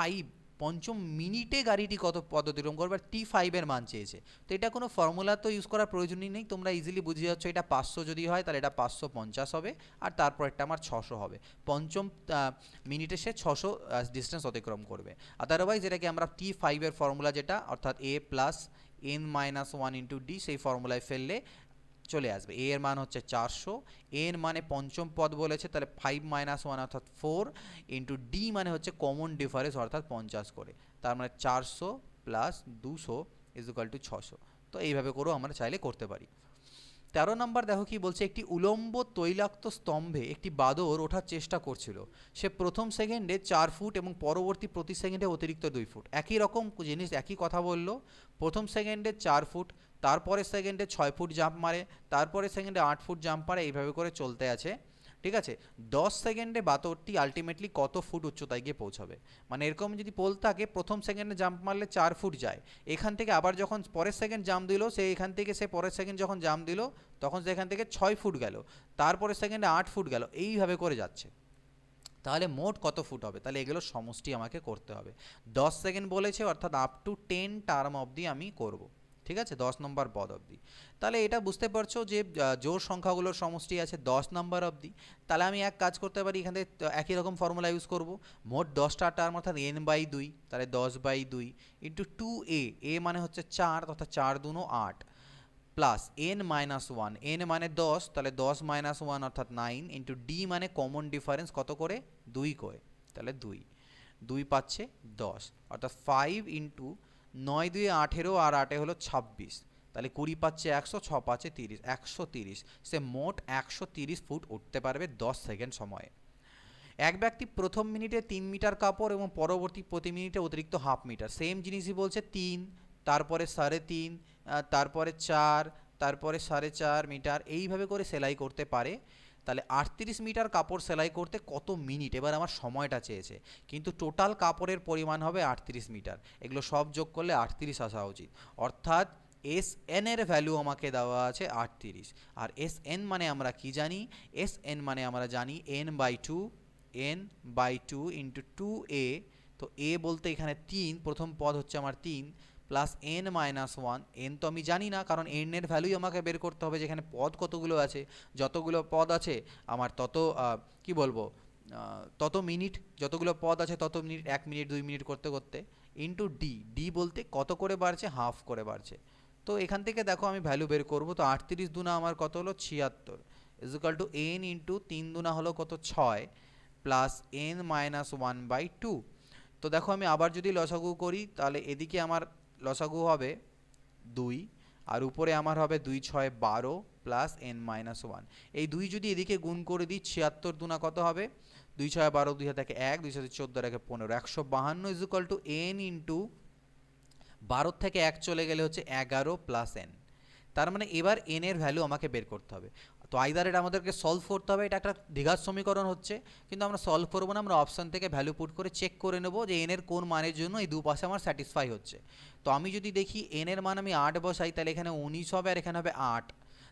পঞ্চম মিনিটে গাড়িটি কত পথ অতিক্রম করবে, T5 এর মান চেয়েছে। তো এটা কোনো ফর্মুলা তো ইউজ করার প্রয়োজনই নেই, তোমরা ইজিলি বুঝে যাচ্ছ। এটা 500 যদি হয় তাহলে এটা 550 হবে আর তারপর একটা আমার 600 হবে। পঞ্চম মিনিটে সে 600 ডিস্টেন্স অতিক্রম করবে। আদারওয়াইজ এটাকে আমরা T5 এর ফর্মুলা যেটা অর্থাৎ a plus n minus 1 into D, সেই ফর্মুলায় ফেললে চলে আসবে। এ এর মান হচ্ছে 400, এন মানে পঞ্চম পদ বলেছে, তাহলে 5 মাইনাস 1 অর্থাৎ 4 ইন্টু ডি মানে হচ্ছে কমন ডিফারেন্স অর্থাৎ 50 করে, তার মানে 400 প্লাস 200 ইজ ইকুয়াল টু 600। তো এইভাবে করেও আমরা চাইলে করতে পারি। 13 নম্বর দেখো কি বলছে, একটি উলম্ব তৈলাক্ত স্তম্ভে একটি বাদর ওঠার চেষ্টা করছিল। সে প্রথম সেকেন্ডে 4 ফুট এবং পরবর্তী প্রতি সেকেন্ডে অতিরিক্ত 2 ফুট, একই রকম জিনিস একই কথা বললো। প্রথম সেকেন্ডে 4 ফুট, তারপরে সেকেন্ডে 6 ফুট জাম্প মারে, তারপরে সেকেন্ডে 8 ফুট জাম্প মারে, এইভাবে করে চলতে আছে, ঠিক আছে। 10 সেকেন্ডে বাদরটি আলটিমেটলি কত ফুট উচ্চতায় গিয়ে পৌঁছাবে। মানে এরকম যদি পোল থাকে, প্রথম সেকেন্ডে জাম্প মারলে 4 ফুট যায়, এখান থেকে আবার যখন পরের সেকেন্ড জাম্প দিল সে এখান থেকে সে পরের সেকেন্ড যখন জাম্প দিল তখন সে এখান থেকে 6 ফুট গেল, তারপরের সেকেন্ডে 8 ফুট গেল, এইভাবে করে যাচ্ছে। তাহলে মোট কত ফুট হবে, তাহলে এগুলো সমষ্টি আমাকে করতে হবে। 10 সেকেন্ড বলেছে অর্থাৎ আপ টু 10 টার্ম অবধি আমি করব, ঠিক আছে, 10 নম্বর পদ অবধি। তাহলে এটা বুঝতে পারছো যে জোড় সংখ্যাগুলোর সমষ্টি আছে 10 নম্বর অবধি। তাহলে আমি এক কাজ করতে পারি, এখানে একই রকম ফর্মুলা ইউজ করব, মোট 10টা টার্ম অর্থাৎ n/2, তাহলে 10/2 ইন্টু 2a, a মানে হচ্ছে 4 অর্থাৎ 4 2 8 প্লাস n মাইনাস 1, n মানে 10, তাহলে 10 মাইনাস 1 অর্থাৎ 9 ইন্টু ডি মানে কমন ডিফারেন্স কত করে 2 করে, তাহলে 2 পাচ্ছে 10 অর্থাৎ 5 ইন্টু 9 2 18 আর 8 হলো 26, তাহলে 20 পাচ্ছে 100, 6 পাচ্ছে 30, 130, সে মোট 130 ফুট উঠতে পারবে 10 সেকেন্ড সময়ে। এক ব্যক্তি প্রথম মিনিটে 3 মিটার কাপড় এবং পরবর্তী প্রতি মিনিটে অতিরিক্ত হাফ মিটার, সেম জিনিসই বলছে 3, তারপরে 3.5, তারপরে 4, তারপরে 4.5 মিটার, এইভাবে করে সেলাই করতে পারে। তাহলে 38 মিটার কাপড় সেলাই করতে কত মিনিট, এবার আমার সময়টা চেয়েছে, কিন্তু টোটাল কাপড়ের পরিমাণ হবে 38 মিটার, এগুলো সব যোগ করলে 38 আসা উচিত। অর্থাৎ এস এন এর ভ্যালু আমাকে দেওয়া আছে 38, আর এস এন মানে আমরা কি জানি, এস এন মানে আমরা জানি n/2 ইন্টু 2a, তো a বলতে এখানে 3, প্রথম পদ হচ্ছে আমার 3 প্লাস n মাইনাস 1, n তো আমি জানি না কারণ n এর ভ্যালুই আমাকে বের করতে হবে, যেখানে পদ কতগুলো আছে, যতগুলো পদ আছে আমার তত কি বলবো তত মিনিট, যতগুলো পদ আছে তত মিনিট, 1 মিনিট 2 মিনিট করতে করতে, ইন্টু ডি বলতে কত করে বাড়ছে, হাফ করে বাড়ছে। তো এখান থেকে দেখো আমি ভ্যালু বের করব, তো 38 দুনা আমার কত হলো 76 is equal two n into 3 দুনা হলো কত 6 প্লাস n মাইনাস 1/2। তো দেখো আমি আবার যদি লসাগু করি তাহলে এদিকে আমার লসাগু হবে 2 আর উপরে আমার হবে 2 6 12 প্লাস n মাইনাস 1, এই 2 যদি এদিকে গুণ করে দিই 76 দুনা কত হবে 2 6 12, 2 হাতে 1, 2 সাথে 14 রেখে 15, 152 is equal two n into 12 থেকে 1 চলে গেলে হচ্ছে 11 প্লাস n। তার মানে এবার n এর ভ্যালু আমাকে বের করতে হবে। তো আইদার এটা আমাদেরকে সলভ করতে হবে, এটা একটা দ্বিঘাত সমীকরণ হচ্ছে, কিন্তু আমরা সলভ করবো না, আমরা অপশান থেকে ভ্যালু পুট করে চেক করে নেব যে n এর কোন মানের জন্য এই দুপাশে আমার স্যাটিসফাই হচ্ছে। তো আমি যদি দেখি n এর মান আমি 8 বসাই, তাহলে এখানে 19 হবে আর এখানে হবে 8,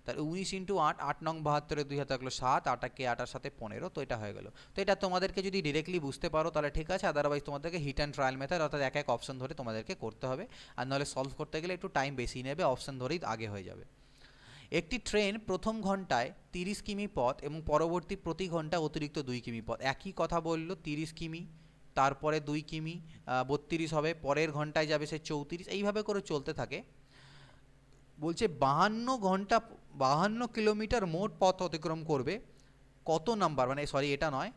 তাহলে 19 ইন্টু 8, 8 নং 72, 2 হাতে থাকলো 7, 8কে 8 সাথে 15, তো এটা হয়ে গেল। তো এটা তোমাদেরকে যদি ডিরেক্টলি বুঝতে পারো তাহলে ঠিক আছে, আদারওয়াইজ তোমাদেরকে হিট অ্যান্ড ট্রায়াল মেথড অর্থাৎ এক এক অপশন ধরে তোমাদেরকে করতে হবে, আর নাহলে সলভ করতে গেলে একটু টাইম বেশি নেবে, অপশন ধরেই আগে হয়ে যাবে। একটি ট্রেন প্রথম ঘন্টায় 30 কিমি পথ এবং পরবর্তী প্রতি ঘন্টা অতিরিক্ত 2 কিমি পথ, একই কথা বলল, 30 কিমি তারপরে 2 কিমি 32 হবে, পরের ঘন্টায় যাবে সে 34, এইভাবে করে চলতে থাকে। বলছে 52 কিলোমিটার মোট পথ অতিক্রম করবে কত নাম্বার, মানে সরি এটা নয়,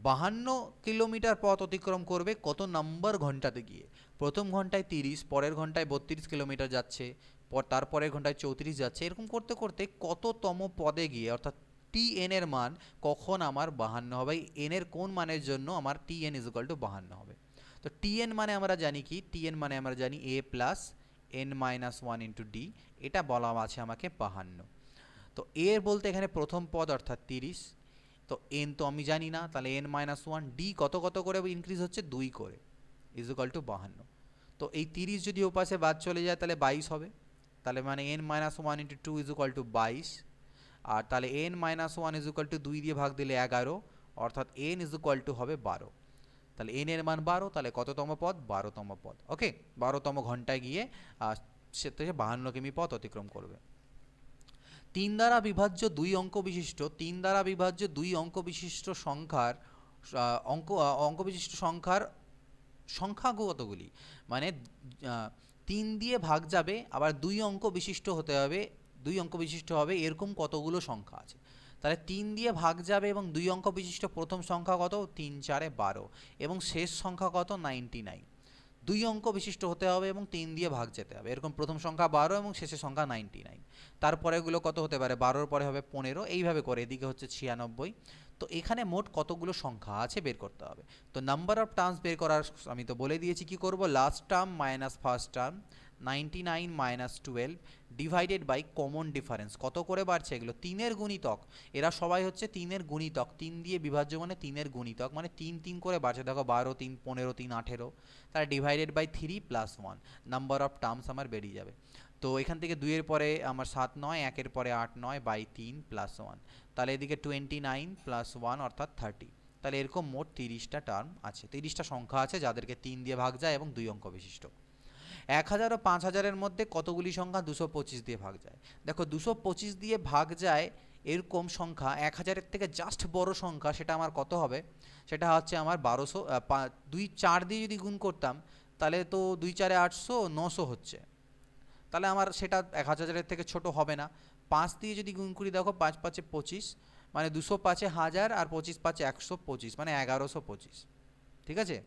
52 কিলোমিটার পথ অতিক্রম করবে কত নম্বর ঘন্টাতে গিয়ে। প্রথম ঘন্টায় 30, পরের ঘন্টায় 32 কিলোমিটার যাচ্ছে, তারপরের ঘন্টায় 34 যাচ্ছে, এরকম করতে করতে কততম পদে গিয়ে অর্থাৎ টি এন এর মান কখন আমার 52 হবে, এন এর কোন মানের জন্য আমার T N is equal two 52 হবে। তো টি এন মানে আমরা জানি কি, টি এন মানে আমরা জানি a plus n minus one into d, এটা বলা আছে আমাকে 52। তো এর বলতে এখানে প্রথম পদ অর্থাৎ 30, তো এন তো আমি জানি না, তাহলে এন মাইনাস ওয়ান, ডি কত কত করে ইনক্রিজ হচ্ছে 2 করে, ইজ ইকুয়াল টু 52। তো এই 30 যদি ওপাশে বাদ চলে যায় তাহলে 22 হবে, তাহলে মানে n minus one into two is equal to 22, আর তাহলে n minus one is equal to 2 দিয়ে ভাগ দিলে 11, অর্থাৎ এন ইজ ইকুয়াল টু হবে 12। তাহলে এন এর মান 12, তাহলে কততম পদ, 12তম পদ। ওকে, 12তম ঘন্টায় গিয়ে সে 52 কিমি পথ অতিক্রম করবে। 3 দ্বারা বিভাজ্য 2 অঙ্ক বিশিষ্ট, 3 দ্বারা বিভাজ্য 2 অঙ্ক বিশিষ্ট সংখ্যার অঙ্ক বিশিষ্ট সংখ্যার সংখ্যা কতগুলি, মানে 3 দিয়ে ভাগ যাবে আবার 2 অঙ্ক বিশিষ্ট হতে হবে, 2 অঙ্ক বিশিষ্ট হবে এরকম কতগুলো সংখ্যা আছে। তাহলে 3 দিয়ে ভাগ যাবে এবং 2 অঙ্ক বিশিষ্ট প্রথম সংখ্যা কত, 3 4 12, এবং শেষ সংখ্যা কত, 99। 2 অঙ্ক বিশিষ্ট হতে হবে এবং 3 দিয়ে ভাগ যেতে হবে, এরকম প্রথম সংখ্যা 12 এবং শেষের সংখ্যা 99। তারপরে এগুলো কত হতে পারে, 12-র পরে হবে 15, এইভাবে করে এদিকে হচ্ছে 96। তো এখানে মোট কতগুলো সংখ্যা আছে বের করতে হবে। তো নাম্বার অফ টার্মস বের করার আমি তো বলে দিয়েছি কি করব, last term minus first term, 99 minus 12 divided by common difference. কত করে বাড়ছে এগুলো, 3-এর গুণিতক, এরা সবাই হচ্ছে 3-এর গুণিতক, 3 দিয়ে বিভাজ্য মানে 3-এর গুণিতক, মানে 3 3 করে বাড়ছে, দেখো 12 3 15 3 18, তাহলে divided by 3 plus 1, number of terms আমার বেরিয়ে যাবে। তো এখান থেকে 2-এর পরে আমার 7 9, 1-এর পরে 8 9 বাই 3 প্লাস 1, তাহলে এদিকে 29 প্লাস 1 অর্থাৎ 30। তাহলে এরকম মোট 30টা টার্ম আছে, 30টা সংখ্যা আছে যাদেরকে 3 দিয়ে ভাগ যায় এবং 2 অঙ্ক বিশিষ্ট। 1000 ও 5000-এর মধ্যে কতগুলি সংখ্যা 225 দিয়ে ভাগ যায়। দেখো 225 দিয়ে ভাগ যায় এরকম সংখ্যা 1000-এর থেকে জাস্ট বড় সংখ্যা, সেটা আমার কত হবে, সেটা হচ্ছে আমার 1200, 2 4 দিয়ে যদি গুণ করতাম তাহলে তো 2 4 800 900 হচ্ছে, তাহলে আমার সেটা 1000-এর থেকে ছোট হবে না। 5 দিয়ে যদি গুণ করি, দেখো 5 5 25, মানে 205 1000 আর 25 5 125, মানে 1125। ঠিক আছে,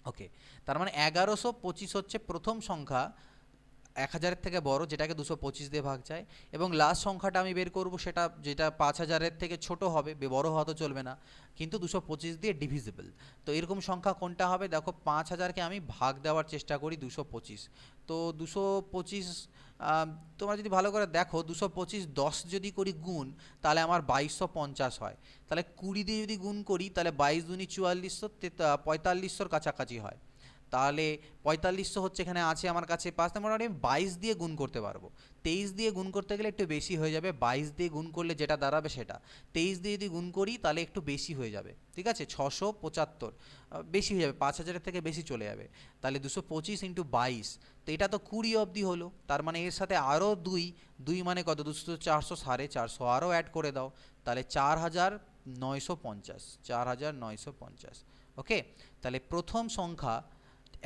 ওকে, তার মানে 1125 হচ্ছে প্রথম সংখ্যা 1000-এর থেকে বড়, যেটাকে 225 দিয়ে ভাগ যায়, এবং লাস্ট সংখ্যাটা আমি বের করব সেটা যেটা 5000-এর থেকে ছোট হবে, বড় হওয়া তো চলবে না, কিন্তু 225 দিয়ে ডিভিজিবল। তো এরকম সংখ্যা কোনটা হবে, দেখো 5000-কে আমি ভাগ দেওয়ার চেষ্টা করি 225, তো 225 তোমরা যদি ভালো করে দেখো 225 10 যদি করি গুণ, তাহলে আমার 2250 হয়। তাহলে 20 দিয়ে যদি গুণ করি তাহলে 22 দুনি 4400, 4500-র কাছাকাছি হয়। তাহলে 4500 হচ্ছে এখানে আছে আমার কাছে 5, মোটামুটি আমি 22 দিয়ে গুণ করতে পারবো। 23 দিয়ে গুণ করতে গেলে একটু বেশি হয়ে যাবে, 22 দিয়ে গুণ করলে যেটা দাঁড়াবে সেটা, 23 দিয়ে যদি গুণ করি তাহলে একটু বেশি হয়ে যাবে, ঠিক আছে, 675 বেশি হয়ে যাবে, 5000-এর থেকে বেশি চলে যাবে। তাহলে 225 ইন্টু 22, তো এটা তো 20 অবধি হলো, তার মানে এর সাথে আরও 2 মানে কত, 200 400 450, আরও অ্যাড করে দাও, তাহলে 4950, 4950। ওকে, তাহলে প্রথম সংখ্যা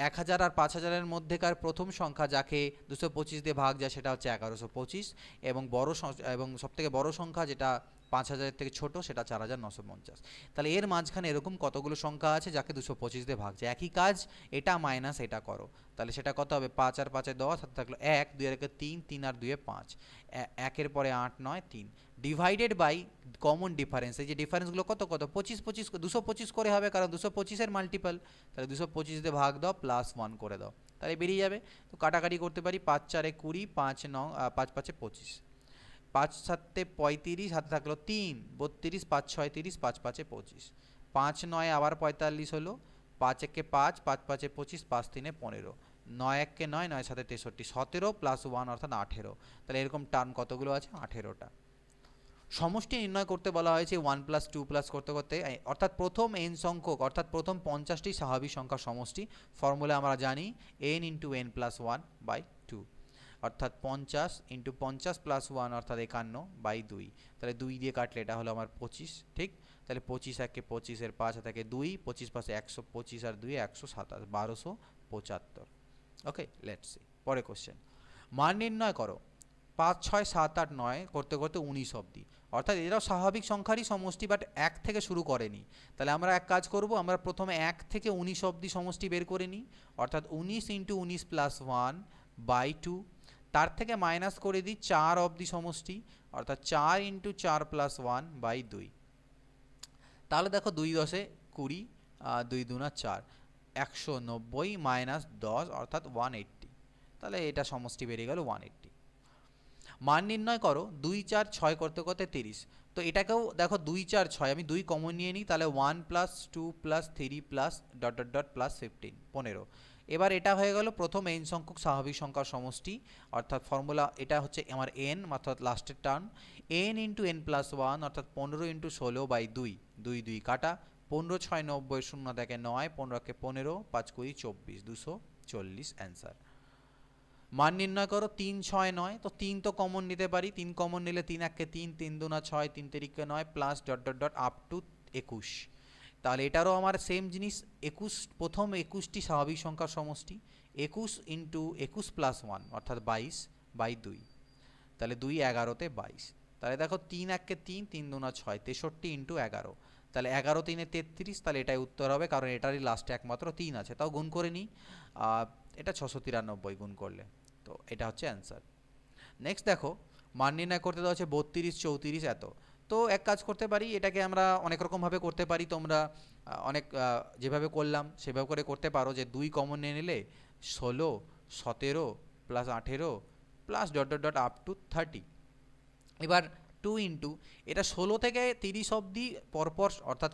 1000 আর 5000-এর মধ্যেকার প্রথম সংখ্যা যাকে 225 দিয়ে ভাগ যায় সেটা হচ্ছে 1125, এবং এবং সবথেকে বড় সংখ্যা যেটা 5000-এর থেকে ছোট সেটা 4950। তাহলে এর মাঝখানে এরকম কতগুলো সংখ্যা আছে যাকে 225 দিয়ে ভাগ যায়, একই কাজ, এটা মাইনাস এটা করো, তাহলে সেটা কত হবে, 5 আর 5 10, হাতে থাকলো 1, 2 আর 1 3, 3 আর 2 5, 1-এর পরে 8 9 3, ডিভাইডেড বাই কমন ডিফারেন্স। এই যে ডিফারেন্সগুলো কত কত, 25 25 225 করে হবে, কারণ 225-এর মাল্টিপল, তাহলে 225 দিয়ে ভাগ দাও প্লাস 1 করে দাও, তাহলে বেরিয়ে যাবে। তো কাটাকাটি করতে পারি, 5 4 20, 5 9 5 5 25, 5 7 35, হাতে থাকলো 3 32, 5 6 30, 5 5 25, 5 9 আবার 45 হলো, 5 1 5, 5 5 25, 5 3 15, 9 1 9, 9 7 63, 17 প্লাস 1 অর্থাৎ 18। তাহলে এরকম টার্ম কতগুলো আছে, 18টা। সমষ্টি নির্ণয় করতে বলা হয়েছে 1 প্লাস 2 প্লাস করতে করতে, অর্থাৎ প্রথম n সংখ্যক, অর্থাৎ প্রথম 50টি স্বাভাবিক সংখ্যার সমষ্টি, ফর্মুলা আমরা জানি n into n plus 1 by 2, অর্থাৎ 50 ইন্টু 50 প্লাস 1 অর্থাৎ 51 বাই 2, তাহলে 2 দিয়ে কাটলে এটা হলো আমার 25, ঠিক, তাহলে 25 1 25, এর 5 থেকে 2, 25 পাশে 125 আর 2 127, 1275। ওকে, লেটস সি পরে কোশ্চেন। মান নির্ণয় করো, 5 6 7 8 9 করতে করতে 19 অবধি, অর্থাৎ এটাও স্বাভাবিক সংখ্যারই সমষ্টি, বাট 1 থেকে শুরু করেনি। তাহলে আমরা এক কাজ করব, আমরা প্রথমে 1 থেকে 19 অবধি সমষ্টি বের করে নিই, অর্থাৎ 19 ইন্টু 19 প্লাস 1 বাই 2। তার থেকে মাইনাস করে দিই 4 অবধি সমষ্টি, অর্থাৎ 4 ইন্টু 4 প্লাস 1 বাই 2। তাহলে দেখো 2 10 20, 2 2 4, 190 মাইনাস 10 অর্থাৎ 180। তাহলে এটা সমষ্টি বেরিয়ে গেল 180। মান নির্ণয় করো 2 4 6 করতে করতে 30। তো এটাকেও দেখো 2 4 6, আমি 2 কমন নিয়ে নিই, তাহলে 1 plus 2 plus 3 plus dot dot dot plus 15 15। এবার এটা হয়ে গেল প্রথম n সংখ্যক স্বাভাবিক সংখ্যার সমষ্টি, অর্থাৎ ফর্মুলা এটা হচ্ছে আমার n, অর্থাৎ লাস্টের term n into n plus 1 অর্থাৎ 15 ইন্টু 16 বাই 2, 2 2 কাটা, 15 6 90, 0 থেকে 9, 15 কে 15, 5 20 24, 240 অ্যান্সার। মান নির্ণয় করো 3 6 9। তো 3 তো কমন নিতে পারি, 3 কমন নিলে 3 1 কে 3, 3 2 6, 3 3 কে 9 plus dot dot dot up to 21। তাহলে এটারও আমার সেম জিনিস, 21 প্রথম 21টি স্বাভাবিক সংখ্যার সমষ্টি, 21 ইন্টু 21 প্লাস 1 অর্থাৎ 22 বাই 2। তাহলে 2 11তে 22। তাহলে দেখো 3 1 কে 3, 3 2 6, 63 ইন্টু 11। তাহলে 11 3 33, তাহলে এটাই উত্তর হবে, কারণ এটারই লাস্টে একমাত্র 3 আছে। তাও গুণ করে নিই, এটা 693 গুণ করলে, তো এটা হচ্ছে অ্যান্সার। নেক্সট দেখো মান নির্ণয় করতে দেওয়া হচ্ছে 32 34 এত। তো এক কাজ করতে পারি, এটাকে আমরা অনেক রকমভাবে করতে পারি, তোমরা অনেক যেভাবে করলাম সেভাবে করে করতে পারো, যে 2 কমন নিয়ে নিলে 16 17 plus 18 plus dot dot dot up to 30। এবার 2 ইন্টু এটা 16 থেকে 30 অবধি পরপর অর্থাৎ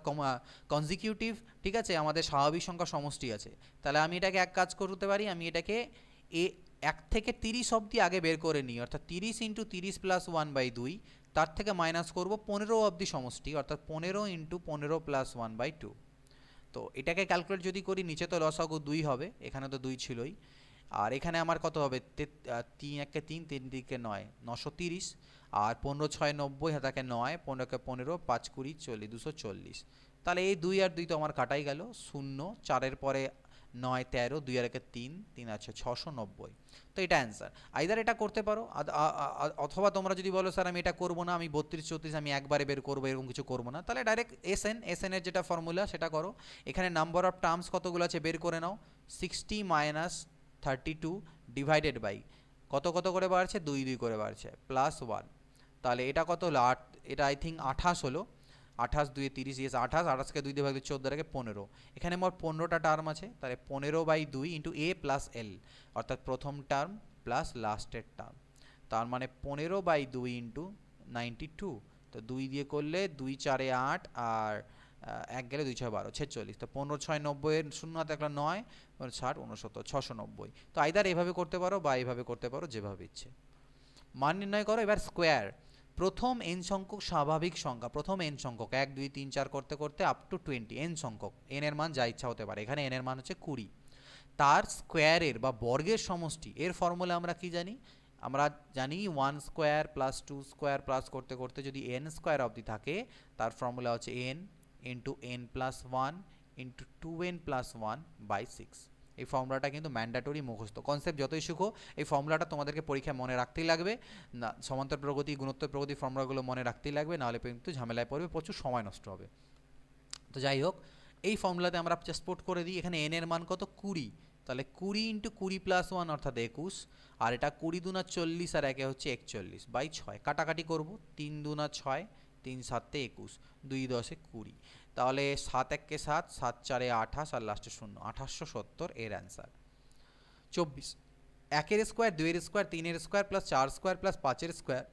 কনজিকিউটিভ, ঠিক আছে, আমাদের স্বাভাবিক সংখ্যা সমষ্টি আছে। তাহলে আমি এটাকে এক কাজ করতে পারি, আমি এটাকে 1 থেকে 30 অবধি আগে বের করে নিই, অর্থাৎ 30 ইন্টু 30 প্লাস 1 বাই 2। তার থেকে মাইনাস করব 15 অবধি সমষ্টি, অর্থাৎ 15 ইন্টু 15 প্লাস 1 বাই 2। তো এটাকে ক্যালকুলেট যদি করি, নিচে তো লসাগু 2 হবে, এখানে তো 2 ছিলই, আর এখানে আমার কত হবে, 3 1 কে 3, 3 3 কে 9, 930, আর 15 6 90, হাতাকে 9, 15 কে 15, 5 20 40, 240। তাহলে এই 2 আর 2 তো আমার কাটাই গেল, 0 4-এর পরে 9 13, 2 আর 1 3, 3 আছে 690। তো এটা অ্যান্সার। আইদার এটা করতে পারো, অথবা তোমরা যদি বলো স্যার আমি এটা করবো না, আমি 32 34 আমি একবারে বের করবো, এরকম কিছু করবো না, তাহলে ডাইরেক্ট এসএন এর যেটা ফর্মুলা সেটা করো। এখানে নাম্বার অফ টার্মস কতগুলো আছে বের করে নাও, 60 মাইনাস 32 ডিভাইডেড বাই কত কত করে বাড়ছে, 2 2 করে বাড়ছে, প্লাস 1। তাহলে এটা কত হলো, 8, এটা আই থিঙ্ক 28 হলো, 28 2 30, ইয়েস 28, 28কে 2 দিয়ে ভাগ 14 রেখে 15। এখানে মোট 15টা টার্ম আছে, তাহলে 15 by 2 into A plus L, অর্থাৎ প্রথম টার্ম প্লাস লাস্টের টার্ম, তার মানে 15 বাই 2 ইন্টু 92। তো 2 দিয়ে করলে 2 4 8, আর 1 গেলে 2 6 12 46। তো 15 6 90 এর 0 হাতে একটা 9, 60 69 690। তো আইদার এভাবে করতে পারো বা এইভাবে করতে পারো, যেভাবে ইচ্ছে। মান নির্ণয় করো এবার স্কোয়ার প্রথম n সংখ্যক স্বাভাবিক সংখ্যা, প্রথম n সংখ্যক 1 2 3 4 করতে করতে আপ টু 20 n সংখ্যক, n এর মান যা ইচ্ছা হতে পারে, এখানে n এর মান হচ্ছে 20, তার স্কোয়ারের বা বর্গের সমষ্টি। এর ফর্মুলা আমরা কি জানি, আমরা জানি 1 স্কোয়ার প্লাস 2 স্কোয়ার প্লাস করতে করতে যদি n স্কোয়ার অবধি থাকে, তার ফর্মুলা হচ্ছে n into n plus 1 into 2n plus 1 by 6। এই ফর্মুলাটা কিন্তু ম্যান্ডেটরি, মুখস্থ, কনসেপ্ট যতই শিখো এই ফর্মুলাটা তোমাদেরকে পরীক্ষায় মনে রাখতেই লাগবে না, সমান্তর প্রগতি গুণোত্তর প্রগতি ফর্মুলাগুলো মনে রাখতেই লাগবে, নাহলে কিন্তু ঝামেলায় পড়বে, প্রচুর সময় নষ্ট হবে। তো যাই হোক, এই ফর্মুলাতে আমরা জাস্ট পুট করে দিই, এখানে n এর মান কত 20, তাহলে 20 ইন্টু 20 প্লাস 1 অর্থাৎ 21, আর এটা 20 2 40, আর একে হচ্ছে 41 বাই 6, কাটাকাটি করব, 3 2 6, 3 7 21, 2 10 20। তাহলে 7 1 কে 7, 7 4 28, আর লাস্টে 0, 2870 এর অ্যান্সার। 24 1 এর স্কোয়ার 2 এর স্কোয়ার 3 এর স্কোয়ার প্লাস 4 স্কোয়ার প্লাস 5 এর স্কোয়ার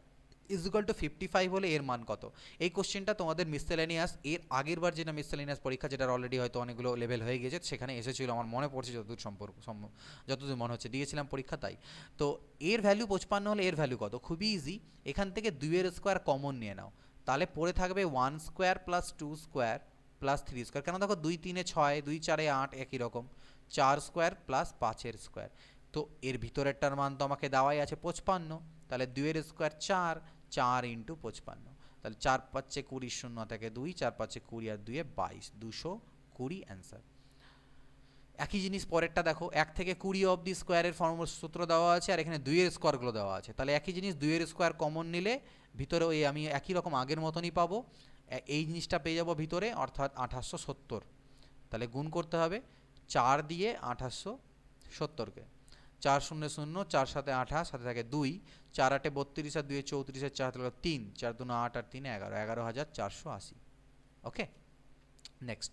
ইজ ইকুয়াল টু 55 হলে এর মান কত। এই কোশ্চেনটা তোমাদের মিসসেলেনিয়াস, এর আগের বার যেটা মিসসেলেনিয়াস পরীক্ষা, যেটা অলরেডি হয়তো অনেকগুলো লেভেল হয়ে গেছে, সেখানে এসেছিল, আমার মনে পড়ছে যতদূর যতদূর মনে হচ্ছে দিয়েছিলাম পরীক্ষা, তাই। তো এর ভ্যালু 55 হলে এর ভ্যালু কত, খুবই ইজি, এখান থেকে 2 এর স্কোয়ার কমন নিয়ে নাও, তাহলে পড়ে থাকবে 1 square plus 2 square plus 3 square, কেন দেখো 2 3 6, 2 4 8 একই রকম, 4 স্কোয়ার প্লাস 5 এর স্কোয়ার। তো এর ভিতরেরটার মান তো আমাকে দেওয়াই আছে 55, তাহলে 2 এর স্কোয়ার 4, 4 ইন্টু 55, তাহলে 4 5 20, 0 থেকে 2, 4 5 20 আর 2 22, 220 অ্যান্সার। একই জিনিস পরেরটা দেখো, 1 থেকে 20 অবধি স্কোয়ারের ফর্মুলা সূত্র দেওয়া আছে, আর এখানে 2 এর স্কোয়ারগুলো দেওয়া আছে। তাহলে একই জিনিস 2 এর স্কোয়ার কমন নিলে ভিতরে ওই আমি একই রকম আগের মতনই পাবো, এই জিনিসটা পেয়ে যাবো ভিতরে, অর্থাৎ 2870। তাহলে গুণ করতে হবে 4 দিয়ে 2870কে, 4 শূন্য শূন্য, 4 সাথে 28, সাথে থাকে 2, 4 8 32, আর 2 34, 4 হাতে 3, 4 2 8 আর 3 11, 11480। ওকে, নেক্সট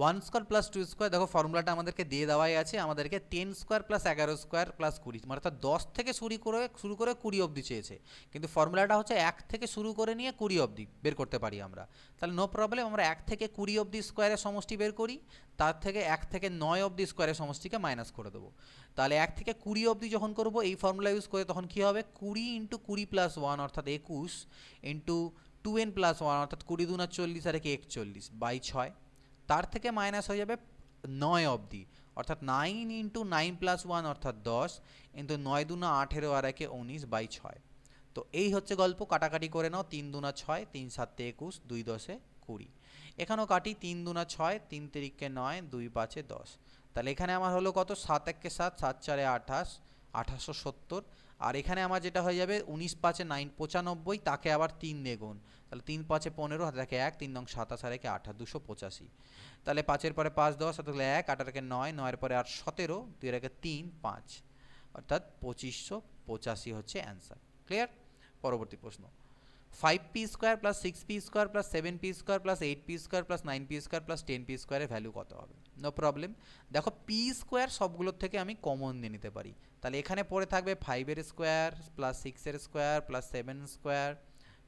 1 স্কোয়ার প্লাস 2 স্কোয়ার। দেখো ফর্মুলাটা আমাদেরকে দিয়ে দেওয়াই আছে, আমাদেরকে 10 স্কোয়ার প্লাস 11 স্কোয়ার প্লাস 20, মানে অর্থাৎ 10 থেকে শুরু করে 20 অবধি চেয়েছে, কিন্তু ফর্মুলাটা হচ্ছে 1 থেকে শুরু করে নিয়ে 20 অবধি বের করতে পারি আমরা। তাহলে নো প্রবলেম, আমরা 1 থেকে 20 অবধি স্কোয়ারের সমষ্টি বের করি, তার থেকে 1 থেকে 9 অবধি স্কোয়ারের সমষ্টিকে মাইনাস করে দেবো। তাহলে 1 থেকে 20 অবধি যখন করবো এই ফর্মুলা ইউজ করে, তখন কী হবে, 20 ইন্টু 20 প্লাস 1 অর্থাৎ 21 ইন্টু 2n প্লাস 1 অর্থাৎ 20 দুনা 40 আর 41 বাই 6, তার থেকে মাইনাস হয়ে যাবে 9 অবধি, অর্থাৎ 9 ইন্টু 9 প্লাস 1 অর্থাৎ 10 ইন্টু 9 দুনা 18 আর 19 বাই 6। তো এই হচ্ছে গল্প, কাটাকাটি করে নাও, 3 দুনা 6, 3 7 21, 2 10 20। এখানেও কাটি, 3 দুনা 6, 3 3 9, 2 5 10। তাহলে এখানে আমার হলো কত, 7 1 7, 7 4 28, 2870। আর এখানে আমার যেটা হয়ে যাবে 19 5 9 95, তাকে আবার 3 দিয়ে গুণ, তাহলে 3 5 15, হাতে থাকে 1, 3 9 27 আর 1 8, 285। তাহলে 5-এর পরে 5 10, হাতে থাকলে 1, 8 আর 9, 9-এর পরে 8 17, 2 এর 3 5, অর্থাৎ 2585 হচ্ছে অ্যান্সার। ক্লিয়ার? পরবর্তী প্রশ্ন, 5p square plus 6p square plus 7p square plus 8p square plus 9p square plus 10p স্কোয়ারের ভ্যালু কত হবে? নো প্রবলেম, দেখো পি স্কোয়ার সবগুলোর থেকে আমি কমন নিয়ে নিতে পারি। তাহলে এখানে পড়ে থাকবে 5-এর স্কোয়ার প্লাস 6-এর স্কোয়ার প্লাস 7 স্কোয়ার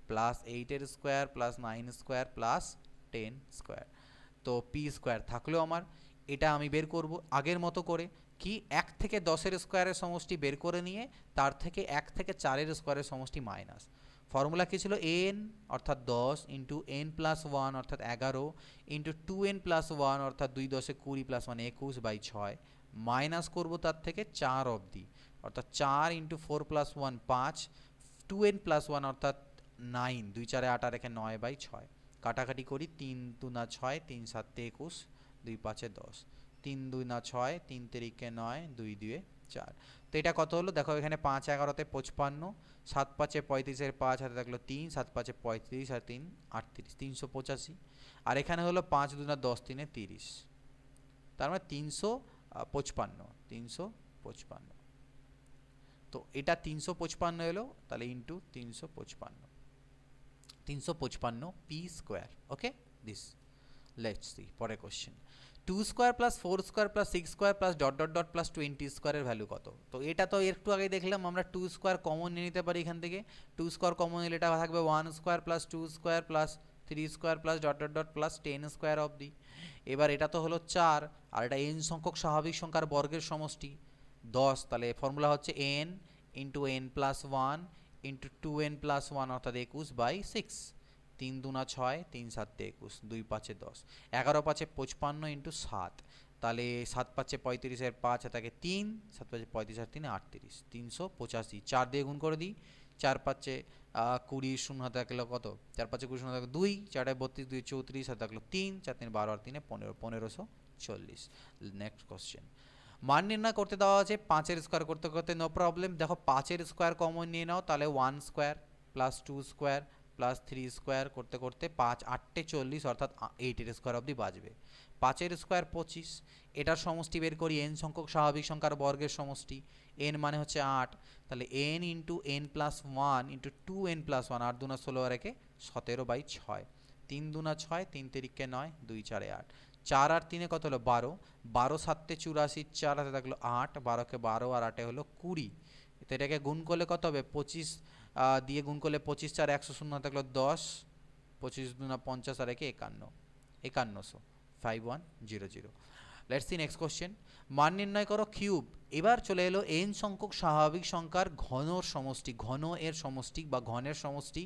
প্লাস 8-এর square plus 9 square plus 10 square. তো পি স্কোয়ার থাকলেও আমার এটা আমি বের করব আগের মতো করে, কি 1 থেকে 10-এর স্কোয়ারের সমষ্টি বের করে নিয়ে তার থেকে 1 থেকে 4-এর স্কোয়ারের সমষ্টি মাইনাস। ফর্মুলা কী ছিল, এন অর্থাৎ 10 ইন্টু এন প্লাস 1 অর্থাৎ 11 ইন্টু 2n প্লাস 1 অর্থাৎ 2 10 20 প্লাস 1 21 বাই 6, মাইনাস করবো তার থেকে 4 অবধি, অর্থাৎ 4 ইন্টু 4 প্লাস 1 5, 2n প্লাস 1 অর্থাৎ 9, 2 4 8 আর 9 বাই 6। কাটাকাটি করি, 3 2 না 6, 3 7 21, 2 5 10, 3 2 না 6, 3 3 9, 2 2 4। তো এটা কত হলো, দেখো এখানে 5 11-তে 55, 7 5 35-এর 5, হাতে থাকলো 3, 7 5 35 আর 3 38, 385। আর এখানে হলো 5 2 না 10, 3 30, তার মানে 355। তো এটা 355 এলো, তাহলে into 355 p square. Okay, this let's see পরের question, 2 square plus 4 square plus 6 square plus dot dot dot plus 20 স্কোয়ারের ভ্যালু কত? তো এটা তো একটু আগে দেখলাম আমরা 2 স্কোয়ার কমন নিয়ে নিতে পারি এখান থেকে, 2 স্কোয়ার কমন নিলে এটা থাকবে 1 square plus 2 square plus 3 square plus dot dot dot plus 10 square অবধি। এবার এটা তো হলো 4, আর এটা n সংখ্যক স্বাভাবিক সংখ্যার বর্গের সমষ্টি 10, তাহলে ফর্মুলা হচ্ছে n into n plus 1 into 2n plus 1 অর্থাৎ 21 বাই 6, 3 2 না 6, 3 7 21, 2 5 10, 11 5 55 ইন্টু 7, তাহলে 7 5 35-এর 5, থাকে 3, 7 5 35 আর 3 38, 385। 4 দিয়ে গুণ করে দিই, 4 5 20, শূন্য হাতে থাকলো কত, 4 5 20 শূন্য থাকলো 2, 4 32, 2 34, হাতে থাকলো 3, 4 3 12 আর 3 15, 1540। নেক্সট কোশ্চেন, মান নির্ণয় করতে দেওয়া আছে 5-এর স্কোয়ার করতে করতে, নো প্রবলেম, দেখো 5-এর স্কোয়ার কমন নিয়ে নাও, তাহলে 1 square plus 2 square plus 3 square করতে করতে 5 8 40, অর্থাৎ 8-এর স্কোয়ার অবধি বাজবে। 5-এর স্কোয়ার 25, এটার সমষ্টি বের করি n সংখ্যক স্বাভাবিক সংখ্যার বর্গের সমষ্টি, n মানে হচ্ছে 8, তাহলে n into n plus 1 into 2n plus 1, 8 2 16 আর 17 বাই 6, 3 2 6, 3 3 9, 2 4 8, 4 আর 3 কত হলো 12, 12 7 84, 4 হাতে থাকলো 8, 12কে 12 আর 8 হলো 20। তো এটাকে গুণ করলে কত হবে, 25 দিয়ে গুণ করলে 25 4 100 থাকলো 10, 25 2 50 আর 51, 5100। লেটস সি নেক্সট কোশ্চেন, মান নির্ণয় করো কিউব। এবার চলে এলো n সংখ্যক স্বাভাবিক সংখ্যার ঘনর সমষ্টি, ঘন এর সমষ্টি বা ঘনের সমষ্টি,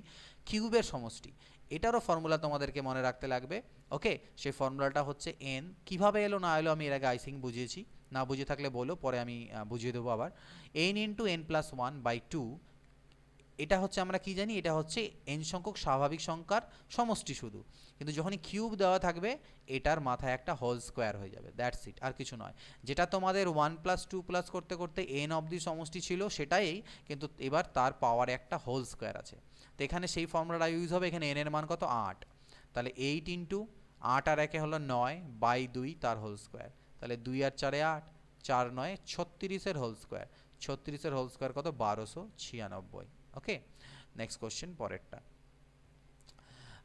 কিউবের সমষ্টি। এটারও ফর্মুলা তোমাদেরকে মনে রাখতে লাগবে। ওকে, সেই ফর্মুলাটা হচ্ছে n, কিভাবে এলো না এলো আমি এর আগে আইসিং বুঝিয়েছি, না বুঝে থাকলে বলো, পরে আমি বুঝিয়ে দেবো আবার। n into n plus 1 by 2, এটা হচ্ছে আমরা কি জানি, এটা হচ্ছে n সংখ্যক স্বাভাবিক সংখ্যার সমষ্টি শুধু, কিন্তু যখনই কিউব দেওয়া থাকবে এটার মাথায় একটা হোল স্কোয়ার হয়ে যাবে, দ্যাটস ইট, আর কিছু নয়। যেটা তোমাদের 1 প্লাস 2 প্লাস করতে করতে n অবধি সমষ্টি ছিল সেটাই, কিন্তু এবার তার পাওয়ারে একটা হোল স্কোয়ার আছে। তো এখানে সেই ফর্মুলাটা ইউজ হবে। এখানে n এর মান কত 8, তাহলে 8 ইন্টু 8 আর 1 হলো 9 বাই 2 তার হোল স্কোয়ার, তাহলে 2 আর 4 8, 4 9 36 হোল স্কোয়ার, 36 হোল স্কোয়ার কত 1296। ওকে, নেক্সট কোশ্চেন পরেরটা।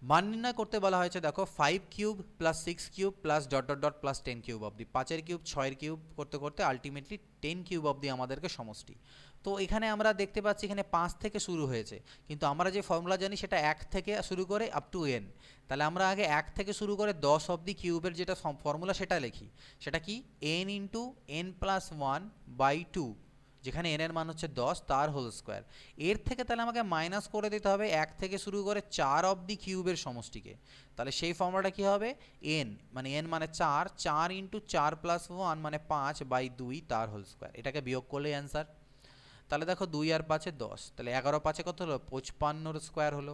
মান নির্ণয় করতে বলা হয়েছে, দেখো 5 cube plus 6 cube plus dot dot dot plus 10 cube অবধি, 5 কিউব 6 কিউব করতে করতে আলটিমেটলি 10 কিউব অবধি আমাদেরকে সমষ্টি। তো এখানে আমরা দেখতে পাচ্ছি এখানে 5 থেকে শুরু হয়েছে, কিন্তু আমরা যে ফর্মুলা জানি সেটা 1 থেকে শুরু করে আপ টু n। তাহলে আমরা আগে 1 থেকে শুরু করে 10 অবধি কিউবের যেটা ফর্মুলা সেটা লিখি। সেটা কি n into n plus 1 by 2, যেখানে n এর মান হচ্ছে 10 তার হোল স্কোয়ার। এর থেকে তাহলে আমাকে মাইনাস করে দিতে হবে 1 থেকে শুরু করে 4 অবধি কিউবের সমষ্টিকে। তাহলে সেই ফর্মুলাটা কি হবে, n মানে n মানে 4, 4 ইন্টু 4 প্লাস 1 মানে 5 বাই 2 তার হোল স্কোয়ার। এটাকে বিয়োগ করলেই অ্যান্সার। তাহলে দেখো 2 আর 5 10, তাহলে 11 5 কত হলো 55 স্কোয়ার হলো,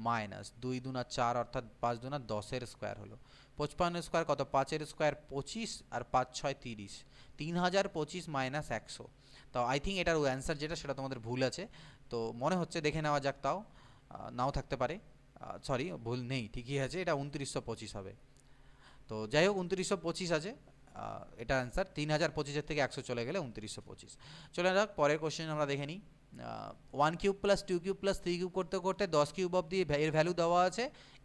মাইনাস 2 দুনা 4 অর্থাৎ 5 দুনা 10 স্কোয়ার হলো। 55 স্কোয়ার কত, 5 স্কোয়ার 25 আর 5 6 30, 3025 মাইনাস 100। তো আই থিঙ্ক এটার অ্যান্সার যেটা সেটা তোমাদের ভুল আছে, তো মনে হচ্ছে দেখে নেওয়া যাক, তাও নাও থাকতে পারে, সরি ভুল নেই, ঠিকই আছে, এটা 2925 হবে। তো যাই হোক 2925 আছে এটা অ্যান্সার। 3025 থেকে 100 চলে গেলে 2925। চলে যাক পরের কোশ্চেন আমরা দেখে নিই। 1 cube plus 2 cube plus 3 cube করতে করতে 10 কিউব অবধি এর ভ্যালু দেওয়া আছে,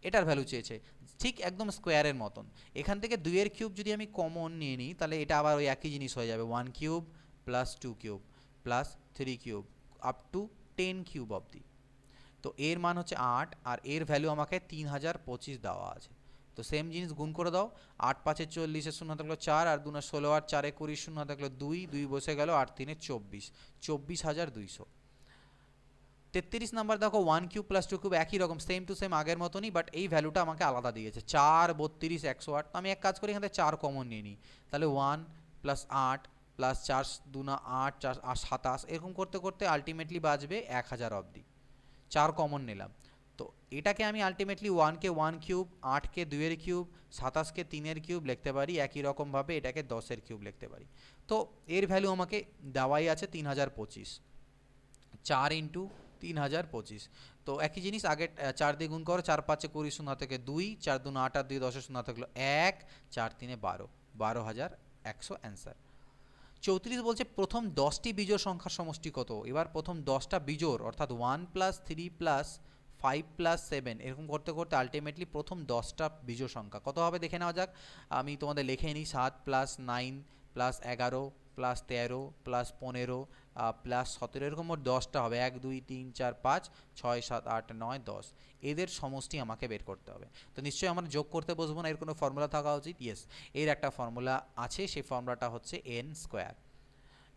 এটার ভ্যালু চেয়েছে ঠিক একদম স্কোয়ারের মতন। এখান থেকে 2 এর কিউব যদি আমি কমন নিয়ে নিই তাহলে এটা আবার ওই একই জিনিস হয়ে যাবে, 1 cube plus 2 cube plus 3 cube up to 10 cube অবধি। তো এর মান হচ্ছে 8 আর এর ভ্যালু আমাকে 3025 দেওয়া আছে। তো সেম জিনিস গুণ করে দাও, 8 5 40 শূন্য থাকলো 4 আর 2 16 আর 4 20 শূন্য থাকলো 2, 2 বসে গেল 8 3 24, 24200। 33 নাম্বার দেখো 1 কিউব প্লাস 2 কিউব একই রকম সেম টু সেম আগের মতনই, বাট এই ভ্যালুটা আমাকে আলাদা দিয়েছে 4 32 108। আমি এক কাজ করি এখান থেকে 4 কমন নিয়ে নিই, তাহলে 1 প্লাস 8 প্লাস 4 2 8 4 27, এরকম করতে করতে আলটিমেটলি বাজবে 1000 অবধি। 4 কমন নিলাম, তো এটাকে আমি আলটিমেটলি 1কে 1 কিউব, 8কে 2 এর কিউব, 27কে 3 এর কিউব লিখতে পারি, একই রকমভাবে এটাকে 10 এর কিউব লিখতে পারি। তো এর ভ্যালু আমাকে দেওয়াই আছে 3025, 4 ইন্টু 3025। তো একই জিনিস আগে 4 দিয়ে গুণ করো, 4 5 20 শূন্য থেকে 2, 4 2 8 আর 2 10 শূন্য থাকলো 1, 4 3 12, 12100 অ্যান্সার। 34 বলছে প্রথম 10টি বিজোড় সংখ্যার সমষ্টি কত। এবার প্রথম 10টা বিজোড় অর্থাৎ 1 প্লাস 3 প্লাস 5 প্লাস 7 এরকম করতে করতে আলটিমেটলি প্রথম 10টা বিজোড় সংখ্যা কত হবে দেখে নেওয়া যাক। আমি তোমাদের লিখে নিই 7 plus 9 plus 11 plus 13 plus 15 plus 17, এরকম মোট 10টা হবে। 1 2 3 4 5 6 7 8 9 10, এদের সমষ্টি আমাকে বের করতে হবে। তো নিশ্চয়ই আমরা যোগ করতে বসবো না, এর কোনো ফর্মুলা থাকা উচিত। ইয়েস, এর একটা ফর্মুলা আছে, সেই ফর্মুলাটা হচ্ছে n স্কোয়ার।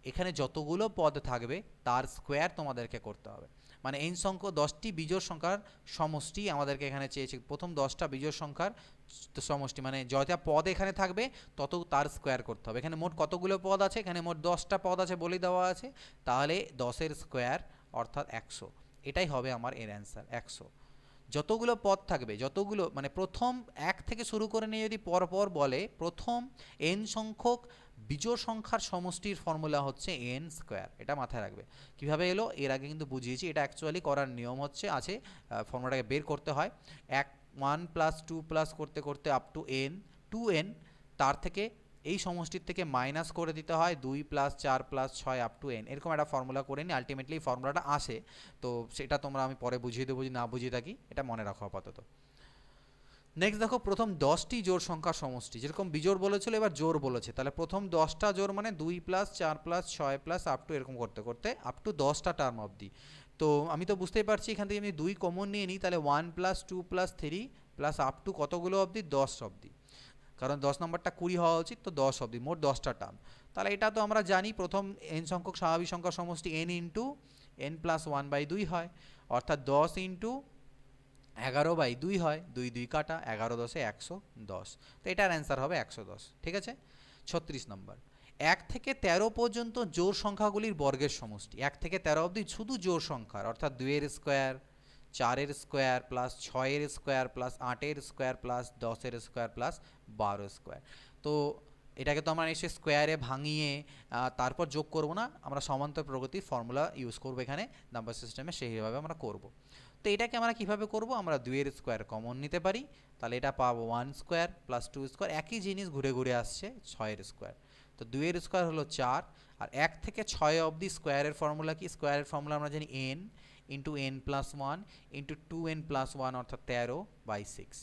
এখানে যতগুলো পদ থাকবে তার স্কোয়ার তোমাদেরকে করতে হবে, মানে n সংখ্যক 10টি বিজোড় সংখ্যার সমষ্টি আমাদেরকে এখানে চেয়েছে। প্রথম 10টা বিজোড় সংখ্যার সমষ্টি মানে যতটা পদ এখানে থাকবে তত তার স্কোয়ার করতে হবে। এখানে মোট কতগুলো পদ আছে, এখানে মোট 10টা পদ আছে বলে দেওয়া আছে, তাহলে 10 এর স্কোয়ার অর্থাৎ 100, এটাই হবে আমার এর অ্যান্সার 100। যতগুলো পদ থাকবে, যতগুলো মানে প্রথম 1 থেকে শুরু করে নিয়ে যদি পরপর বলে, প্রথম n সংখ্যক বিজোড় সংখ্যার সমষ্টির ফর্মুলা হচ্ছে n স্কোয়ার, এটা মাথায় রাখবে। কিভাবে এলো এর আগে কিন্তু বুঝিয়েছি, এটা অ্যাকচুয়ালি করার নিয়ম হচ্ছে আছে, ফর্মুলাটাকে বের করতে হয় 1 প্লাস 2 প্লাস করতে করতে আপ টু n 2n, তার থেকে এই সমষ্টির থেকে মাইনাস করে দিতে হয় 2 plus 4 plus 6 up to n, এরকম একটা ফর্মুলা করে নিই, আলটিমেটলি ফর্মুলাটা আসে। তো সেটা তোমরা আমি পরে বুঝিয়ে দেবো, যদি না বুঝিয়ে থাকি, এটা মনে রাখো আপাতত। নেক্সট দেখো প্রথম 10টি জোড় সংখ্যার সমষ্টি, যেরকম বিজোড় বলেছিল এবার জোড় বলেছে, তাহলে প্রথম 10টা জোড় মানে 2 plus 4 plus 6 plus up to এরকম করতে করতে আপ টু 10টা টার্ম অবধি। তো আমি তো বুঝতেই পারছি এখান থেকে আমি 2 কমন নিয়ে নিই, তাহলে 1 plus 2 plus 3 plus up to কতগুলো অবধি 10 অবধি, কারণ 10 নম্বরটা 20 হওয়া উচিত, তো 10 অবধি মোট 10টা টার্ম। তাহলে এটা তো আমরা জানি প্রথম n সংখ্যক স্বাভাবিক সংখ্যার সমষ্টি n ইন্টু n প্লাস 1/2 হয়, অর্থাৎ 10 ইন্টু 11/2 হয়, 2 2 কাটা, 11 10 110, তো এটার অ্যান্সার হবে 110। ঠিক আছে। 36 নম্বর 1 থেকে 13 পর্যন্ত জোড় সংখ্যাগুলির বর্গের সমষ্টি, 1 থেকে 13 অবধি শুধু জোড় সংখ্যার, অর্থাৎ 2 এর স্কোয়ার, 4 এর স্কোয়ার প্লাস 6 এর স্কোয়ার প্লাস 8 এর স্কোয়ার প্লাস 10 এর স্কোয়ার প্লাস 12 স্কোয়ার। তো এটাকে তো আমরা নিশ্চয়ই স্কোয়ারে ভাঙিয়ে তারপর যোগ করব না, আমরা সমান্তর প্রগতির ফর্মুলা ইউজ করব এখানে নাম্বার সিস্টেমে, সেইভাবে আমরা করব। তো এটাকে আমরা কিভাবে করব, আমরা 2 এর স্কোয়ার কমন নিতে পারি, তাহলে এটা পাবো 1 স্কোয়ার প্লাস 2 স্কোয়ার, একই জিনিস ঘুরে ঘুরে আসছে 6 এর স্কোয়ার। তো 2 এর স্কোয়ার হলো 4, আর 1 থেকে 6 অবধি স্কোয়ারের ফর্মুলা কি, স্কোয়ারের ফর্মুলা আমরা জানি n into n plus 1 into 2n plus 1 অর্থাৎ 13/6।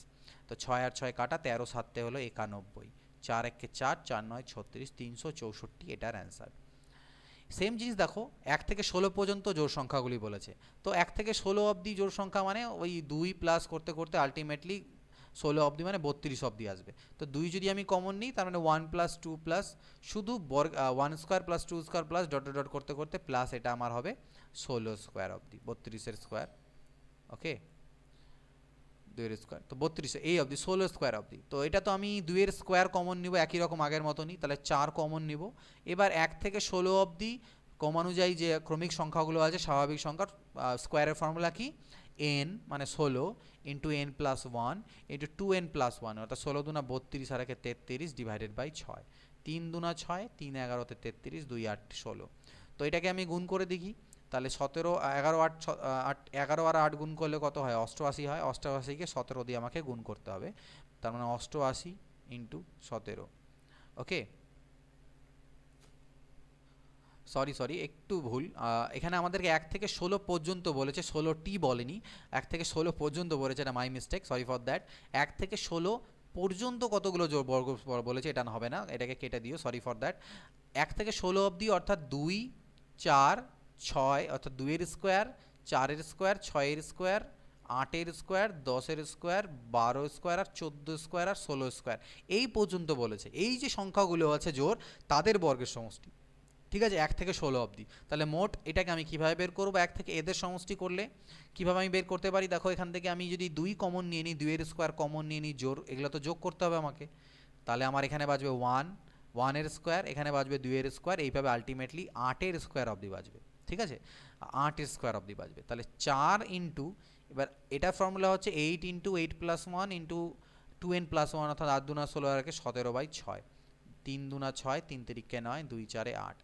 তো 6 আর 6 কাটা, 13 7 হলো 91, 4 1 4, 4 9 36, 364 এটার অ্যান্সার। সেম জিনিস দেখো 1 থেকে 16 পর্যন্ত জোড় সংখ্যাগুলি বলেছে। তো 1 থেকে 16 অবধি জোড় সংখ্যা মানে ওই 2 প্লাস করতে করতে আলটিমেটলি 16 অবধি মানে 32 অবধি আসবে। তো 2 যদি আমি কমন নিই, তার মানে 1 প্লাস 2 প্লাস শুধু বর্গ 1 square plus 2 square plus dot dot করতে করতে প্লাস এটা আমার হবে 16 স্কোয়ার অবধি, 32 এর স্কোয়ার, ওকে 2 এর স্কোয়ার, তো 32 এই অবধি 16 স্কোয়ার অবধি। তো এটা তো আমি 2 এর স্কোয়ার কমন নিব একই রকম আগের মতনই, তাহলে 4 কমন নিব। এবার 1 থেকে 16 অবধি ক্রমানুযায়ী যে ক্রমিক সংখ্যাগুলো আছে স্বাভাবিক সংখ্যার স্কোয়ারের ফর্মুলা কি, n মানে 16 into n plus 1 into 2n plus 1, অর্থাৎ 16 দুনা 32 আর 33 ডিভাইডেড বাই 6, 3 দুনা 6, 3 11 33, 2 8 16। তো এটাকে আমি গুণ করে দেখি, তাহলে 17 11 8 11 আর 8 গুণ করলে কত হয়, 88 হয়। 88কে 17 দিয়ে আমাকে গুণ করতে হবে, তার মানে 88 ইন্টু 17, ওকে সরি একটু ভুল, এখানে আমাদেরকে 1 থেকে 16 পর্যন্ত বলেছে, 16টি বলেনি, 1 থেকে 16 পর্যন্ত বলেছে, এটা my mistake, sorry for that. 1 থেকে 16 পর্যন্ত কতগুলো বর্গ বলেছে এটা হবে না, এটাকে কেটে দিও, সরি ফর দ্যাট। 1 থেকে 16 অবধি অর্থাৎ 2 4 6 অর্থাৎ 2 এর স্কোয়ার, 4 এর স্কোয়ার, 6 এর স্কোয়ার, 8 এর স্কোয়ার, 10 এর স্কোয়ার, 12 স্কোয়ার আর 14 স্কোয়ার আর 16 স্কোয়ার, এই পর্যন্ত বলেছে। এই যে সংখ্যাগুলো আছে জোর, তাদের বর্গের সমষ্টি, ঠিক আছে, 1 থেকে 16 অবধি। তাহলে মোট এটাকে আমি কিভাবে বের করব, 1 থেকে এদের সমষ্টি করলে কিভাবে আমি বের করতে পারি, দেখো এখান থেকে আমি যদি 2 কমন নিয়ে নিই, 2 এর স্কোয়ার কমন নিয়ে নিই, জোর এগুলো তো যোগ করতে হবে আমাকে, তাহলে আমার এখানে বাজবে 1 এর স্কোয়ার, এখানে বাজবে 2 এর স্কোয়ার, এইভাবে আলটিমেটলি 8 এর স্কোয়ার অবধি বাজবে, ঠিক আছে, 8 এর স্কোয়ার অবধি বাজবে। তাহলে 4 ইন্টু, এবার এটার ফর্মুলা হচ্ছে 8 into 8 plus 1 into 2n plus 1 অর্থাৎ 8 দুনা 16 আর 17/6, 3 দুনা 6, 3 তিরিকে 9, 2 4 8,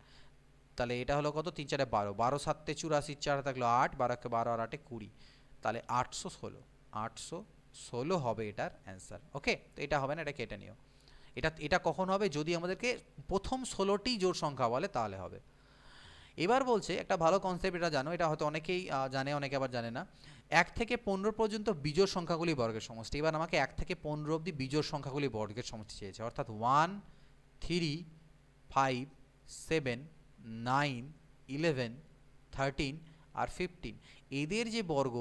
তাহলে এটা হলো কত, 3 4 12, 12 7 84, 4 থাকলো 8, 12 12 আর 8 20, তাহলে 816 হবে এটার অ্যান্সার, ওকে। তো এটা হবে না, এটা কেটে নিও। এটা কখন হবে, যদি আমাদেরকে প্রথম 16টি জোড় সংখ্যা বলে তাহলে হবে। এবার বলছে একটা ভালো কনসেপ্ট, এটা জানো, এটা হয়তো অনেকেই জানে, অনেকে আবার জানে না। 1 থেকে 15 পর্যন্ত বিজোড় সংখ্যাগুলি বর্গের সমষ্টি। এবার আমাকে 1 থেকে 15 অবধি বিজোড় সংখ্যাগুলি বর্গের সমষ্টি চেয়েছে, অর্থাৎ 1 3 5 7 9 11 13 আর 15, এদের যে বর্গ,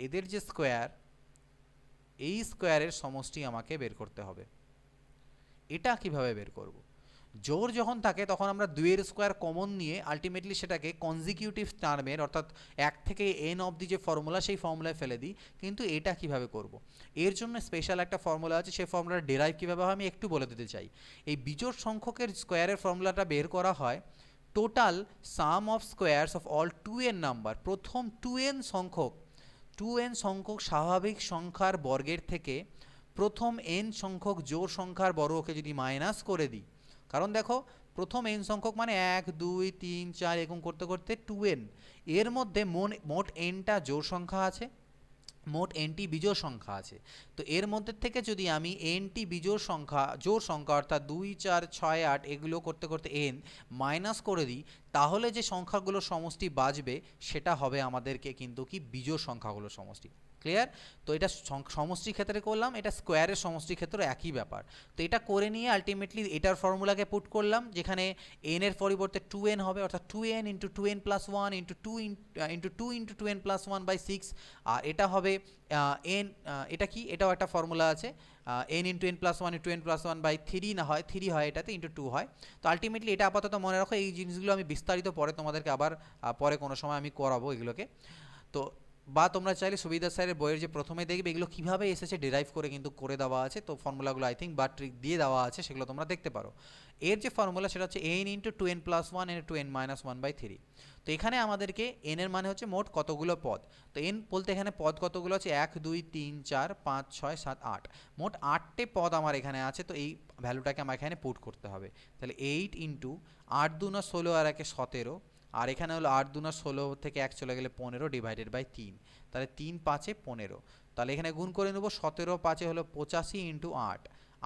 এদের যে স্কোয়ার, এই স্কোয়ারের সমষ্টি আমাকে বের করতে হবে। এটা কিভাবে বের করব, জোর যখন থাকে তখন আমরা 2 এর স্কোয়ার কমন নিয়ে আলটিমেটলি সেটাকে কনজিকিউটিভ টার্মের অর্থাৎ 1 থেকে n অবধি যে ফর্মুলা, সেই ফর্মুলায় ফেলে দিই। কিন্তু এটা কিভাবে করব, এর জন্য স্পেশাল একটা ফর্মুলা আছে, সেই ফর্মুলার ডেরাইভ কীভাবে হয় আমি একটু বলে দিতে চাই। এই বিজোড় সংখ্যকের স্কোয়ারের ফর্মুলাটা বের করা হয় total some of squares of all 2n number, প্রথম 2n সংখ্যক স্বাভাবিক সংখ্যার বর্গের থেকে প্রথম n সংখ্যক জোড় সংখ্যার বর্গকে যদি মাইনাস করে দিই, কারণ দেখো প্রথম n সংখ্যক মানে 1 2 3 4 এরকম করতে করতে 2n, এর মধ্যে মোট nটা জোড় সংখ্যা আছে, মোট nটি বিজোড় সংখ্যা আছে। তো এর মধ্যে থেকে যদি আমি nটি বিজোড় সংখ্যা, জোড় সংখ্যা অর্থাৎ 2 4 6 8 এগুলো করতে করতে n মাইনাস করে দিই, তাহলে যে সংখ্যাগুলোর সমষ্টি বাজবে সেটা হবে আমাদেরকে কিন্তু কি বিজোড় সংখ্যাগুলোর সমষ্টি। ক্লিয়ার? তো এটা সমষ্টির ক্ষেত্রে করলাম, এটা স্কোয়ারের সমষ্টির ক্ষেত্রে একই ব্যাপার। তো এটা করে নিয়ে আলটিমেটলি এটার ফর্মুলাকে পুট করলাম, যেখানে n এর পরিবর্তে 2n হবে, অর্থাৎ 2n into 2n plus 1 into 2 into 2n plus 1/6, আর এটা হবে n, এটা কি, এটাও একটা ফর্মুলা আছে, n into n plus 1 into n plus 1/3 না হয় 3 হয়, এটাতে ইন্টু 2 হয়। তো আলটিমেটলি এটা আপাতত মনে রাখো, এই জিনিসগুলো আমি বিস্তারিত পরে তোমাদেরকে আবার পরে কোনো সময় আমি করাবো এগুলোকে। তো বা তোমরা চাইলে সুবিধা স্যারের বইয়ের যে প্রথমে দেখবে এগুলো কীভাবে এসেছে ডিরাইভ করে কিন্তু করে দেওয়া আছে, তো ফর্মুলাগুলো আই থিঙ্ক বা ট্রিক দিয়ে দেওয়া আছে, সেগুলো তোমরা দেখতে পারো। এর যে ফর্মুলা সেটা হচ্ছে n into 2n+1 n to n minus 1/3। তো এখানে আমাদেরকে এন এর মানে হচ্ছে মোট কতগুলো পদ, তো এন বলতে এখানে পদ কতগুলো আছে 1 2 3 4 5 6 7 8, মোট 8টে পদ আমার এখানে আছে। তো এই ভ্যালুটাকে আমার এখানে পুট করতে হবে। তাহলে 8 ইন্টু 8 2 না 16 আর 1 17, আর এখানে হলো 8 2 না 16 থেকে 1 চলে গেলে 15 ডিভাইডেড বাই 3, তাহলে 3 5 15। তাহলে এখানে গুণ করে নেব, 17 5 হলো 85 ইন্টু 8,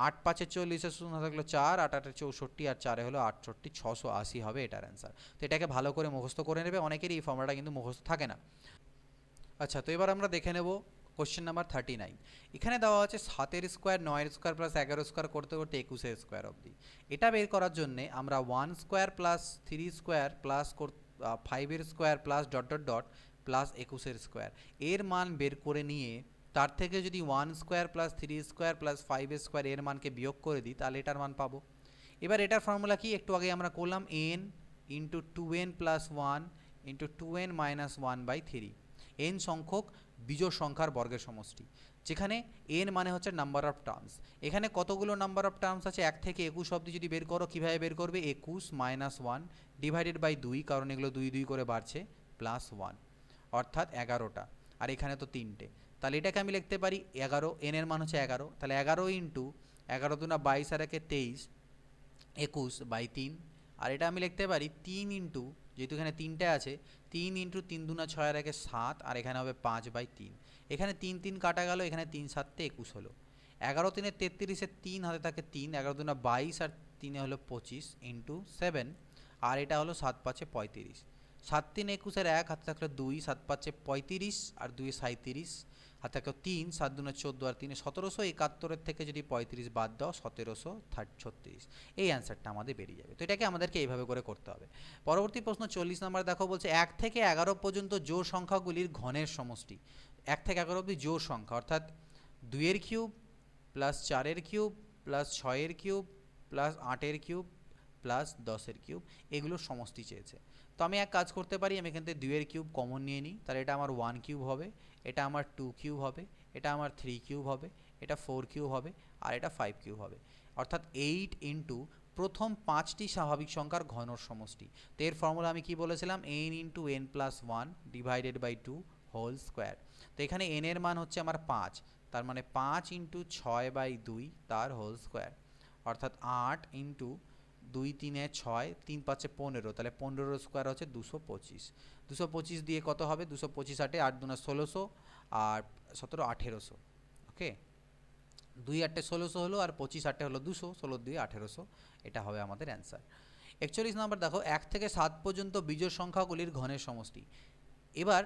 8 5 40, শূন্য থাকলো 4, 8 8 64 আর 4 হলো 68, 680 হবে এটার অ্যান্সার। তো এটাকে ভালো করে মুখস্থ করে নেবে, অনেকেরই এই ফর্মুলাটা কিন্তু মুখস্থ থাকে না। আচ্ছা, তো এবার আমরা দেখে নেব কোশ্চেন নাম্বার 39। এখানে দেওয়া আছে 7 স্কোয়ার 9 স্কোয়ার প্লাস 11 স্কোয়ার করতে করতে 21 স্কোয়ার অবধি। এটা বের করার জন্যে আমরা 1 square plus 3 square plus 5 square plus dot dot dot plus 21 square এর মান বের করে নিয়ে তার থেকে যদি 1 square plus 3 square plus 5 square এর মানকে বিয়োগ করে দিই, তাহলে এটার মান পাবো। এবার এটার ফর্মুলা কি, একটু আগে আমরা করলাম n into 2n plus 1 into 2n minus 1/3। n সংখ্যক বিজোড় সংখ্যার বর্গের সমষ্টি, যেখানে n মানে হচ্ছে নাম্বার অফ টার্মস। এখানে কতগুলো নাম্বার অফ টার্মস আছে, 1 থেকে 21 অবধি যদি বের করো, কীভাবে বের করবে, 21 মাইনাস 1 ডিভাইডেড বাই 2, কারণ এগুলো 2 2 করে বাড়ছে, প্লাস 1, অর্থাৎ 11টা, আর এখানে তো 3টে। তাহলে এটাকে আমি লিখতে পারি 11, n এর মান হচ্ছে 11, তাহলে 11 ইন্টু 11 দুনা 22 আর 1 23, 21/3। আর এটা আমি লিখতে পারি 3 ইন্টু, যেহেতু এখানে 3টে আছে, 3 ইন্টু 3 দুনা 6 আর 1 7, আর এখানে হবে 5/3। এখানে 3 3 কাটা গেল, এখানে 3 7 21 হলো। 11 3 33, 3 হাতে থাকে 3, 11 দুনা 22 আর 3 হলো 25 ইন্টু 7, আর এটা হলো 7 5 35, 7 3 21 আর 1 হাতে থাকলো 2, 7 5 35 আর 2 37, হাতে থাকলো 3, 7 দুনা 14 আর 3 1771 থেকে যদি 35 বাদ দাও 1736, এই অ্যান্সারটা আমাদের বেরিয়ে যাবে। তো এটাকে আমাদেরকে এইভাবে করে করতে হবে। পরবর্তী প্রশ্ন 40 নম্বর দেখো, বলছে 1 থেকে 11 পর্যন্ত জোড় সংখ্যাগুলির ঘনের সমষ্টি। 1 থেকে 11 অবধি জোড় সংখ্যা, অর্থাৎ 2 এর কিউব প্লাস 4 এর কিউব প্লাস 6 এর কিউব প্লাস 8 এর কিউব প্লাস 10 এর কিউব, এগুলোর সমষ্টি চেয়েছে। তো আমি এক কাজ করতে পারি, আমি এখান থেকে 2 এর কিউব কমন নিয়ে নিই, তাহলে এটা আমার 1 কিউব হবে, এটা আমার 2 কিউব হবে, এটা আমার 3 কিউব হবে, এটা 4 কিউব হবে, আর এটা 5 কিউব হবে, অর্থাৎ 8 ইন্টু প্রথম 5টি স্বাভাবিক সংখ্যার ঘনর সমষ্টি। তো এর ফর্মুলা আমি কি বলেছিলাম, n into n plus 1 divided by 2 whole square. তো এখানে n এর মান হচ্ছে আমার 5, তার মানে 5 ইন্টু 6/2 তার হোল স্কোয়ার, অর্থাৎ 8 ইন্টু 2 3 6, 3 5 15, তাহলে 15 স্কোয়ার হচ্ছে 225। 225 দিয়ে কত হবে, 225 8 8 দুনা 1600 আর 17 1800, ওকে, 2 8 1600 হলো, আর 25 8 হলো 200, 16 2 1800, এটা হবে আমাদের অ্যান্সার। 41 নম্বর দেখো, 1 থেকে 7 পর্যন্ত বিজোড় সংখ্যাগুলির ঘনের সমষ্টি। এবার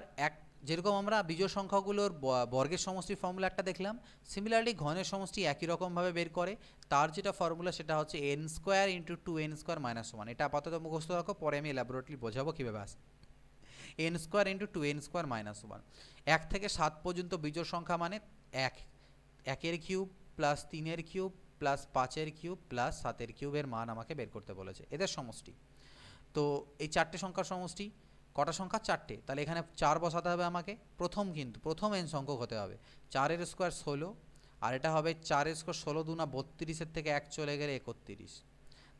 যেরকম আমরা বিজোড় সংখ্যাগুলোর বর্গের সমষ্টির ফর্মুলা একটা দেখলাম, সিমিলারলি ঘনের সমষ্টি একই রকমভাবে বের করে। তার যেটা ফর্মুলা সেটা হচ্ছে n square into 2n square minus 1। এটা আপাতত মুখস্থ রাখো, পরে আমি ল্যাবরেটরি বোঝাবো কীভাবে আসে। n square into 2n square minus 1। 1 থেকে 7 পর্যন্ত বিজোড় সংখ্যা মানে 1, 1 এর কিউব প্লাস 3 এর কিউব প্লাস 5 এর কিউব প্লাস 7 এর কিউবের মান আমাকে বের করতে বলেছে, এদের সমষ্টি। তো এই 4টে সংখ্যার সমষ্টি, কটা সংখ্যা 4টে, তাহলে এখানে 4 বসাতে হবে আমাকে, প্রথম n সংখ্যক হতে হবে। 4 এর স্কোয়ার 16, আর এটা হবে 4 এর স্কোয়ার 16 দুনা 32, থেকে 1 চলে গেলে 31,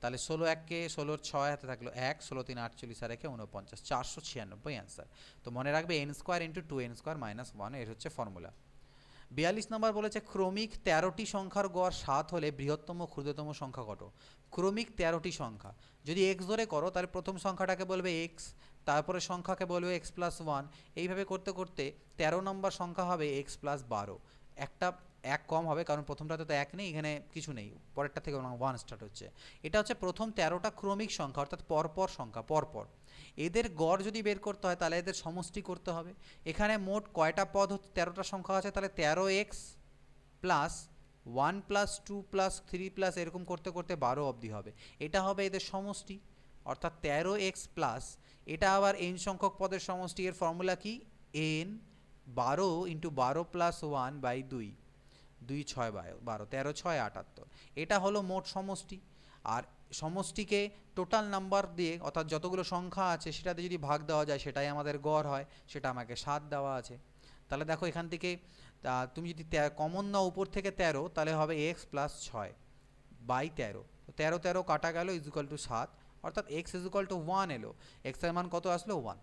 তাহলে 16 1কে 16 6 হাতে থাকলো 1, 16 3 48 আর 1 49, 496 অ্যান্সার। তো মনে রাখবে n square into 2n square minus 1, এর হচ্ছে ফর্মুলা। 42 নম্বর বলেছে ক্রমিক 13টি সংখ্যার গড় 7 হলে বৃহত্তম ক্ষুদ্রতম সংখ্যা কত। ক্রমিক 13টি সংখ্যা যদি x ধরে করো, তাহলে প্রথম সংখ্যাটাকে বলবে x, তারপরে সংখ্যাকে বলবে x প্লাস 1, এইভাবে করতে করতে 13 নম্বর সংখ্যা হবে x প্লাস 12। একটা 1 কম হবে, কারণ প্রথমটাতে তো 1 নেই, এখানে কিছু নেই, পরেরটা থেকে 1 স্টার্ট হচ্ছে। এটা হচ্ছে প্রথম 13টা ক্রমিক সংখ্যা, অর্থাৎ পরপর সংখ্যা, পরপর। এদের গড় যদি বের করতে হয় তাহলে এদের সমষ্টি করতে হবে। এখানে মোট কয়টা পদ হচ্ছে, 13টা সংখ্যা আছে, তাহলে 13x plus 1 plus 2 plus 3 plus এরকম করতে করতে 12 অবধি হবে, এটা হবে এদের সমষ্টি, অর্থাৎ 13x প্লাস, এটা আবার n সংখ্যক পদের সমষ্টি। এর ফর্মুলা কি, n 12 ইন্টু 12 প্লাস 1/2, 2 6 12, 13 6 78, এটা হলো মোট সমষ্টি। আর সমষ্টিকে টোটাল নাম্বার দিয়ে, অর্থাৎ যতগুলো সংখ্যা আছে সেটাতে যদি ভাগ দেওয়া যায় সেটাই আমাদের গড় হয়, সেটা আমাকে 7 দেওয়া আছে। তাহলে দেখো এখান থেকে তুমি যদি কমন নাও উপর থেকে 13, তাহলে হবে এক্স প্লাস 6 বাই 13। তো 13 13 কাটা গেল ইজ ইকুয়াল টু 7, অর্থাৎ এক্স ইজ ইকুয়াল টু 1 এলো। এক্সের মান কত আসলো? 1।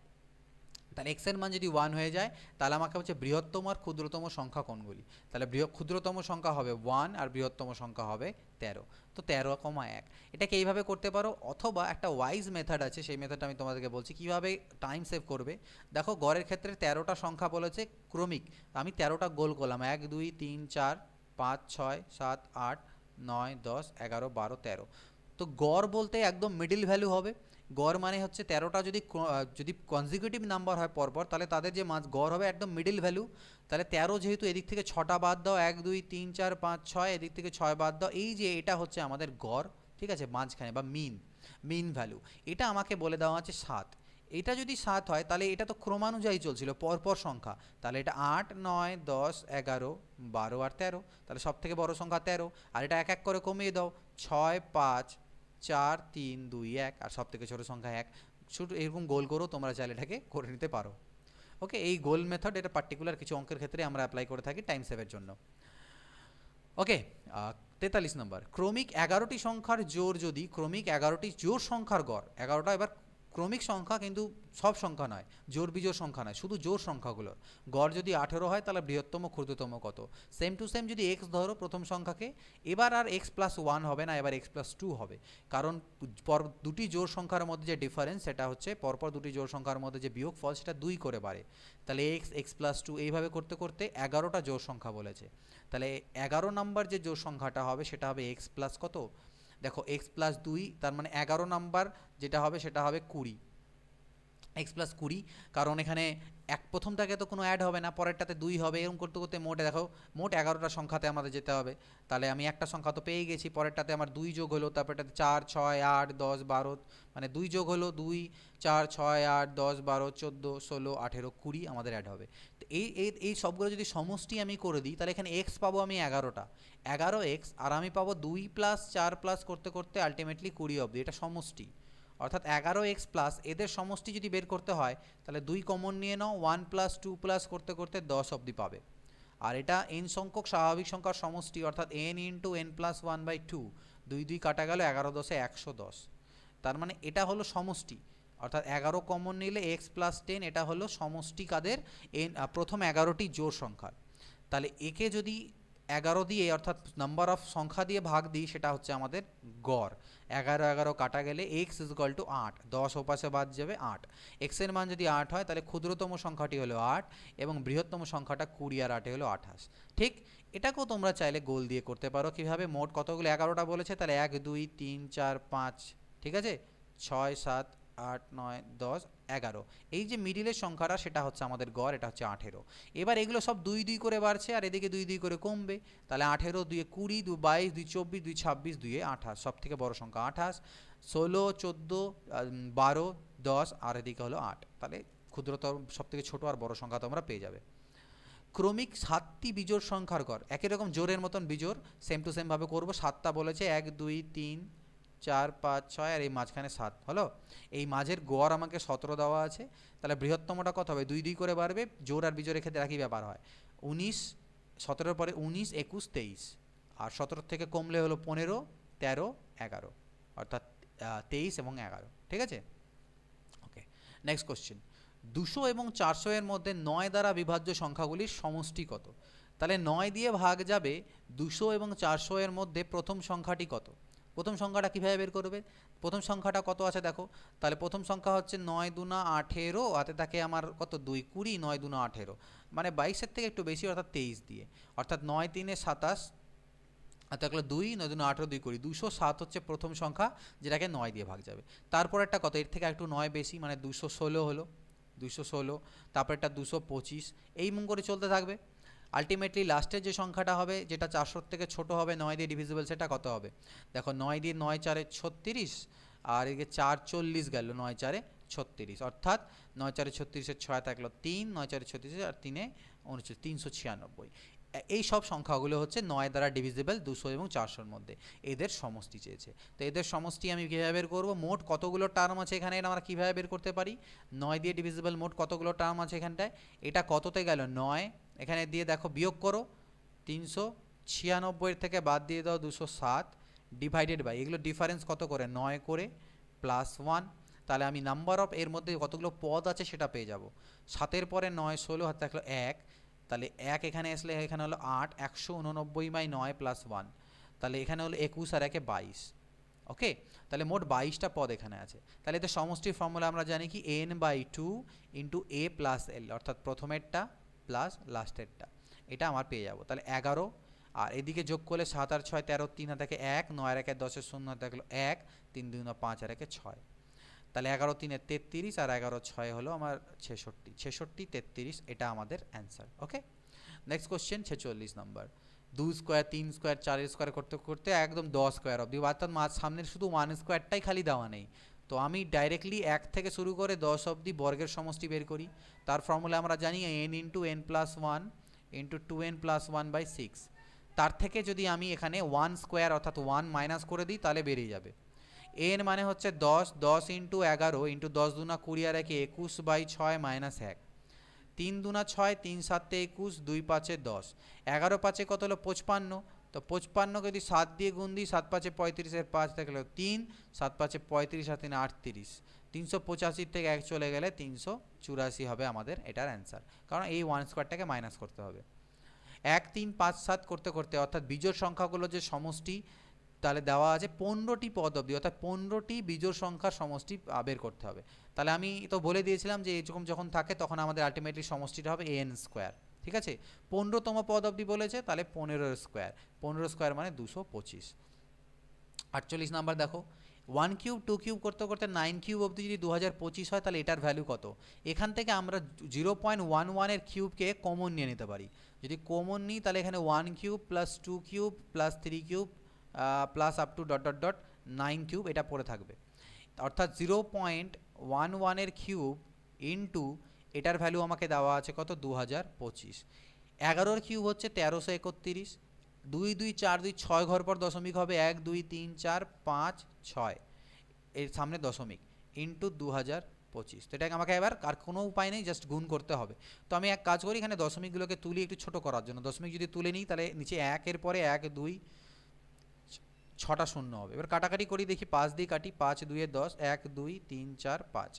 তাহলে এক্সের মান যদি 1 হয়ে যায়, তাহলে আমাকে হচ্ছে বৃহত্তম আর ক্ষুদ্রতম সংখ্যা কোনগুলি। তাহলে ক্ষুদ্রতম সংখ্যা হবে 1 আর বৃহত্তম সংখ্যা হবে 13। তো 13,1 এটাকে এইভাবে করতে পারো, অথবা একটা ওয়াইজ মেথড আছে, সেই মেথডটা আমি তোমাদেরকে বলছি কীভাবে টাইম সেভ করবে। দেখো গড়ের ক্ষেত্রে 13টা সংখ্যা বলেছে ক্রমিক, আমি 13টা গোল করলাম, 1 2 3 4 5 6 7 8 9 10 11 12 13। তো গড় বলতে একদম মিডিল ভ্যালু হবে। গড় মানে হচ্ছে 13টা যদি কনজিকিউটিভ নাম্বার হয় পরপর, তাহলে তাদের যে গড় হবে একদম মিডিল ভ্যালু। তাহলে 13 যেহেতু এদিক থেকে 6টা বাদ দাও, 1 2 3 4 5 6, এদিক থেকে 6 বাদ দাও, এই যে এটা হচ্ছে আমাদের গড়, ঠিক আছে, মাঝখানে বা মিন ভ্যালু। এটা আমাকে বলে দেওয়া আছে 7। এটা যদি 7 হয় তাহলে এটা তো ক্রমানুযায়ী চলছিল, পরপর সংখ্যা, তাহলে এটা 8 9 10 11 12 আর 13, তাহলে সব থেকে বড় সংখ্যা 13। আর এটা এক এক করে কমিয়ে দাও, 6 5 4 3 2 1, আর সব থেকে ছোটো সংখ্যা 1। শুধু এরকম গোল করো, তোমরা চাইলে এটাকে করে নিতে পারো। ওকে, এই গোল মেথড এটা পার্টিকুলার কিছু অঙ্কের ক্ষেত্রে আমরা অ্যাপ্লাই করে থাকি টাইম সেভের জন্য। ওকে, 43 নম্বর, ক্রমিক 11টি সংখ্যার জোড় যদি ক্রমিক 11টি জোড় সংখ্যার গড়, 11টা এবার ক্রমিক সংখ্যা কিন্তু সব সংখ্যা নয়, জোড় বিজোড় সংখ্যা নয়, শুধু জোড় সংখ্যাগুলোর গড় যদি 18 হয়, তাহলে বৃহত্তম ক্ষুদ্রতম কত? সেম টু সেম যদি এক্স ধরো প্রথম সংখ্যাকে, এবার আর এক্স প্লাস 1 হবে না, এবার এক্স প্লাস 2 হবে, কারণ দুটি জোড় সংখ্যার মধ্যে যে ডিফারেন্স, সেটা হচ্ছে পরপর দুটি জোড় সংখ্যার মধ্যে যে বিয়োগফল, সেটা 2 করে বাড়ে। তাহলে এক্স প্লাস 2 এইভাবে করতে করতে 11টা জোড় সংখ্যা বলেছে। তাহলে 11 নম্বর যে জোড় সংখ্যাটা হবে সেটা হবে এক্স প্লাস কত? দেখো এক্স প্লাস 2, তার মানে 11 নাম্বার যেটা হবে সেটা হবে 20, এক্স প্লাস 20, কারণ এখানে প্রথমটাকে তো কোনো অ্যাড হবে না, পরেরটাতে 2 হবে, এরকম করতে করতে মোটে দেখো মোট 11টা সংখ্যাতে আমাদের যেতে হবে। তাহলে আমি একটা সংখ্যা তো পেয়ে গেছি, পরেরটাতে আমার 2 যোগ হলো, তারপরটাতে 4 6 8 10 12, মানে 2 যোগ হলো 2 4 6 8 10 12 14 16 18 20 আমাদের অ্যাড হবে। তো এই সবগুলো যদি সমষ্টি আমি করে দিই, তাহলে এখানে এক্স পাবো আমি 11টা, 11x, আর আমি পাবো 2 প্লাস 4 প্লাস করতে করতে আলটিমেটলি 20 অবধি, এটা সমষ্টি। অর্থাৎ 11x প্লাস এদের সমষ্টি যদি বের করতে হয়, তাহলে 2 কমন নিয়ে নাও, 1 প্লাস 2 প্লাস করতে করতে 10 অবধি পাবে। আর এটা n সংখ্যক স্বাভাবিক সংখ্যার সমষ্টি, অর্থাৎ n ইন্টু n প্লাস 1/2, 2 2 কাটা গেল, 11 10 110। তার মানে এটা হলো সমষ্টি, অর্থাৎ 11 কমন নিলে x প্লাস 10, এটা হলো সমষ্টি কাদের? প্রথম 11টি জোড় সংখ্যার। তাহলে একে যদি 11 দিয়ে, অর্থাৎ নাম্বার অফ সংখ্যা দিয়ে ভাগ দিই, সেটা হচ্ছে আমাদের গড়। 11 11 কাটা গেলে x ইজ ইকুয়াল টু 8, 10 ওপাশে বাদ যাবে 8। এক্সের মান যদি 8 হয়, তাহলে ক্ষুদ্রতম সংখ্যাটি হলো 8 এবং বৃহত্তম সংখ্যাটা 20 আর 8 হলো 28। ঠিক, এটাকেও তোমরা চাইলে গোল দিয়ে করতে পারো। কীভাবে? মোট কতগুলো 11টা বলেছে, তাহলে 1 2 3 4 5, ঠিক আছে, 6 7 8 9 10 11, এই যে মিডিলের সংখ্যাটা সেটা হচ্ছে আমাদের গড়, এটা হচ্ছে 18। এবার এগুলো সব 2 2 করে বাড়ছে, আর এদিকে 2 2 করে কমবে। তাহলে 18 2 20 2 22 2 24 2 26 2 28, সব থেকে বড় সংখ্যা 28, 16 14 12 10, আর এদিকে হলো 8। তাহলে ক্ষুদ্রতর সব থেকে ছোটো আর বড় সংখ্যা তোমরা পেয়ে যাবে। ক্রমিক 7টি বিজোড় সংখ্যার গড়, একই রকম জোরের মতন বিজোড়, সেম টু সেমভাবে করবো। 7টা বলেছে, 1 2 3 4 5 6, আর এই মাঝখানে 7 হলো। এই মাঝের গড় আমাকে 17 দেওয়া আছে। তাহলে বৃহত্তমটা কত হবে? 2 2 করে বাড়বে, জোর আর বিজোড়ের ক্ষেত্রে একই ব্যাপার হয়। 19, 17 পরে 19 21 23, আর 17 থেকে কমলে হলো 15 13 11, অর্থাৎ 23 এবং 11, ঠিক আছে। ওকে, নেক্সট কোশ্চেন, 200 এবং 400 এর মধ্যে 9 দ্বারা বিভাজ্য সংখ্যাগুলির সমষ্টি কত? তাহলে 9 দিয়ে ভাগ যাবে 200 এবং 400 এর মধ্যে প্রথম সংখ্যাটি কত? প্রথম সংখ্যাটা কীভাবে বের করবে? প্রথম সংখ্যাটা কত আছে দেখো, তাহলে প্রথম সংখ্যা হচ্ছে 9 2 18, হাতে থাকে আমার কত? 2 20, 9 2 18, মানে 22-এর থেকে একটু বেশি, অর্থাৎ 23 দিয়ে, অর্থাৎ 9 3 27, আর থাকলে 2 9 2 18 2 20, 207 হচ্ছে প্রথম সংখ্যা, যেটাকে 9 দিয়ে ভাগ যাবে। তারপর একটা কত? এর থেকে একটু 9 বেশি, মানে 216 হলো, 216, তারপর একটা 225, এই মন করে চলতে থাকবে। আলটিমেটলি লাস্টের যে সংখ্যাটা হবে, যেটা 400 থেকে ছোট হবে, 9 দিয়ে ডিভিজিবল, সেটা কত হবে? দেখো 9 দিয়ে 9 4 36, আর এদিকে 4 40 গেল, 9 4 36, অর্থাৎ 9 4 36 6 থাকলো 3, 9 4 36 আর 3 29, 396। এই সব সংখ্যাগুলো হচ্ছে 9 দ্বারা ডিভিজিবল 200 এবং 400-র মধ্যে, এদের সমষ্টি চেয়েছে। তো এদের সমষ্টি আমি কীভাবে বের করবো, মোট কতগুলো টার্ম আছে এখানে এটা আমরা কীভাবে বের করতে পারি, 9 দিয়ে ডিভিজিবল মোট কতগুলো টার্ম আছে এখানটায়, এটা কততে গেল 9, এখানে দিয়ে দেখো বিয়োগ করো 396 থেকে বাদ দিয়ে দাও 207 ডিভাইডেড বাই, এগুলো ডিফারেন্স কত করে 9 করে প্লাস 1, তাহলে আমি নাম্বার অফ এর মধ্যে কতগুলো পদ আছে সেটা পেয়ে যাব। 7-এর পরে 9 16 হাতে থাকলো 1, তাহলে 1 এখানে আসলে এখানে হলো 8, 189 বাই 9 প্লাস 1, তাহলে এখানে হলো 21 আর 1 22। ওকে, তাহলে মোট 22টা পদ এখানে আছে। তাহলে এতে সমষ্টির ফর্মুলা আমরা জানি কি n/2 into a plus l, অর্থাৎ প্রথমেরটা প্লাস লাস্টেরটা, এটা আমার পেয়ে যাব। তাহলে 11, আর এদিকে যোগ করলে 7 আর 6 13, 3 হাতে থাকে 1, 9 আর 1 10, 0 হাতে থাকলো 1, 3 2 5 আর 1 6, তাহলে 11 3 33 আর 11 6 হলো আমার 66, 66 33, এটা আমাদের answer. Okay, next question 46 number. 2 square 3 square 4 square করতে করতে একদম 10 স্কোয়ার অবধি, অর্থাৎ সামনের শুধু 1 স্কোয়ারটাই খালি দেওয়া নেই। তো আমি ডাইরেক্টলি 1 থেকে শুরু করে 10 অবধি বর্গের সমষ্টি বের করি। তার ফর্মুলা আমরা জানি n into n plus 1 into 2n plus 1/6। তার থেকে যদি আমি এখানে 1 স্কোয়ার অর্থাৎ 1 মাইনাস করে দিই তাহলে বেরিয়ে যাবে। n মানে হচ্ছে 10, 10 ইন্টু 11 ইন্টু 10 দুনা 20 আর 1 21/6 মাইনাস 1, 3 দুনা 6, 3 7 21, 2 5 10, 11 5 কত হলো 55, তো 55 যদি 7 দিয়ে গুণ দিই 7 5 35 এর 5 থাকলো 3, 7 5 35 আর 3 38, 385 থেকে 1 চলে গেলে 384 হবে আমাদের এটার অ্যান্সার, কারণ এই 1 স্কোয়ারটাকে মাইনাস করতে হবে। 1 3 5 7 করতে করতে অর্থাৎ বিজোড় সংখ্যাগুলো যে সমষ্টি, তাহলে দেওয়া আছে 15টি পদ অবধি, অর্থাৎ 15টি বিজোড় সংখ্যার সমষ্টি বের করতে হবে। তাহলে আমি তো বলে দিয়েছিলাম যে এরকম যখন থাকে তখন আমাদের আলটিমেটলি সমষ্টিটা হবে an স্কোয়ার। ঠিক আছে, 15তম পদ অবধি বলেছে, তাহলে 15 স্কোয়ার, 15 স্কোয়ার মানে 225। 48 নাম্বার দেখো, 1 কিউব 2 কিউব করতে করতে 9 কিউব অবধি যদি 2025 হয় তাহলে এটার ভ্যালু কত। এখান থেকে আমরা 0.11 এর কিউবকে কমন নিয়ে নিতে পারি। যদি কমন নিই তাহলে এখানে 1 cube plus 2 cube plus 3 cube plus up to dot dot dot 9 cube এটা পড়ে থাকবে, অর্থাৎ 0.11 এর কিউব ইন্টু এটার ভ্যালু আমাকে দেওয়া আছে কত 2025। 11-র কিউব হচ্ছে 1331, 2 2 4 2 6 ঘর পর দশমিক হবে 1 2 3 4 5 6, এর সামনে দশমিক ইন্টু 2025। তো এটাকে আমাকে এবার আর কোনো উপায় নেই, জাস্ট গুণ করতে হবে। তো আমি এক কাজ করি, এখানে দশমিকগুলোকে তুলি একটু ছোট করার জন্য, দশমিক যদি তুলে নিই তাহলে নিচে 1 এর পরে 1 2 6টা শূন্য হবে। এবার কাটাকাটি করি, দেখি 5 দিয়ে কাটি, 5 2 10, 1 2 3 4 5,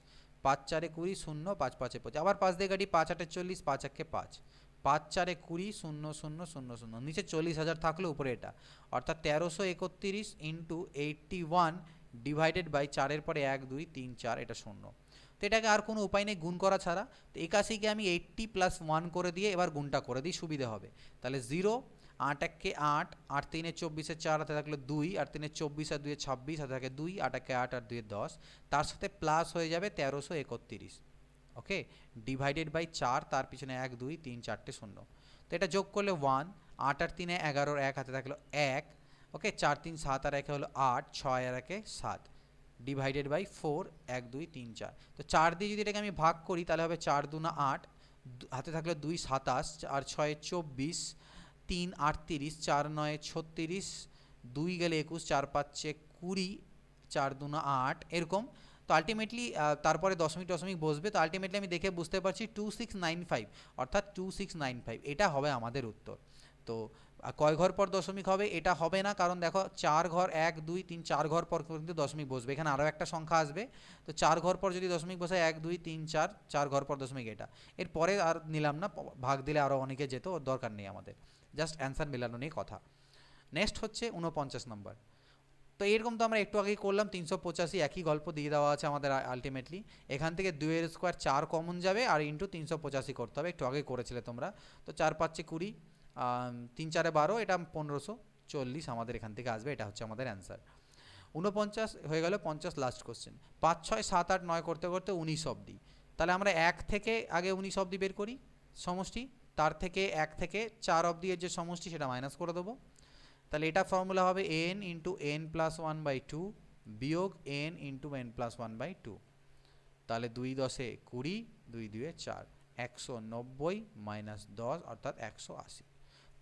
5 4 20 0, 5 5 25, আবার 5 দিয়ে কাটি, 5 8 40, 5 1 5, 5 4 20 0 0 0 0, নিচে 40,000 থাকলো উপরে এটা, অর্থাৎ 1331 ইন্টু 81 ডিভাইডেড বাই 4-এর পরে 1 2 3 4, এটা শূন্য। তো এটাকে আর কোনো উপায় নেই গুণ করা ছাড়া, তো 81কে আমি 80 প্লাস 1 করে দিয়ে এবার গুণটা করে দিই, সুবিধে হবে। তাহলে 0, 8 1 কে 8, 8 3 24, 4 হাতে থাকলো 2, 8 3 24 আর 2 26 হাতে থাকে 2, 8 1 8 আর 2 10, তার সাথে প্লাস হয়ে যাবে 1331। ওকে, ডিভাইডেড বাই 4, তার পিছনে 1 2 3 4টে শূন্য, তো এটা যোগ করলে 1, 8 আর 3 11, 1 হাতে থাকলো 1, ওকে, 4 3 7 আর 1 হলো 8, 6 আর 1 7, ডিভাইডেড বাই 4, 1 2 3 4। তো 4 দিয়ে যদি এটাকে আমি ভাগ করি তাহলে হবে 4 2 8, হাতে থাকলো 2 27 আর 6 24, 3 38, 4 9 36, 2 গেলে 21, 4 5 20, 4 2 8, এরকম। তো আলটিমেটলি তারপরে দশমিক দশমিক বসবে, তো আলটিমেটলি আমি দেখে বুঝতে পারছি 2695, অর্থাৎ 2695 এটা হবে আমাদের উত্তর। তো কয় ঘর পর দশমিক হবে এটা হবে না, কারণ দেখো 4 ঘর 1 2 3 4 ঘর পর কিন্তু দশমিক বসবে, এখানে আরও একটা সংখ্যা আসবে, তো 4 ঘর পর যদি দশমিক বসায় 1 2 3 4, 4 ঘর পর দশমিক এটা, এরপরে আর নিলাম না, ভাগ দিলে আরও অনেকে যেত, ওর দরকার নেই আমাদের, জাস্ট অ্যান্সার মেলানো নিয়ে কথা। নেক্সট হচ্ছে 49 নম্বর। তো এরকম তো আমরা একটু আগেই করলাম 385, একই গল্প দিয়ে দেওয়া আছে আমাদের আলটিমেটলি। এখান থেকে 2 স্কোয়ার 4 কমন যাবে আর ইন্টু 385 করতে হবে, একটু আগেই করেছিলে তোমরা। তো 4 5 20, 3 4 12, এটা 1540 আমাদের এখান থেকে আসবে, এটা হচ্ছে আমাদের অ্যান্সার। 49 হয়ে গেল, 50 লাস্ট কোশ্চেন। 5 6 7 8 9 করতে করতে 19 অবধি, তাহলে আমরা 1 থেকে আগে 19 অবধি বের করি সমষ্টি, তার থেকে 1 থেকে 4 অবধি এর যে সমষ্টি সেটা মাইনাস করে দেবো। তাহলে এটা ফর্মুলা হবে n ইন্টু n প্লাস 1/2 বিয়োগ n ইন্টু n প্লাস 1/2, তাহলে 2 10 20, 2 2 4, 190 মাইনাস 10 অর্থাৎ 180।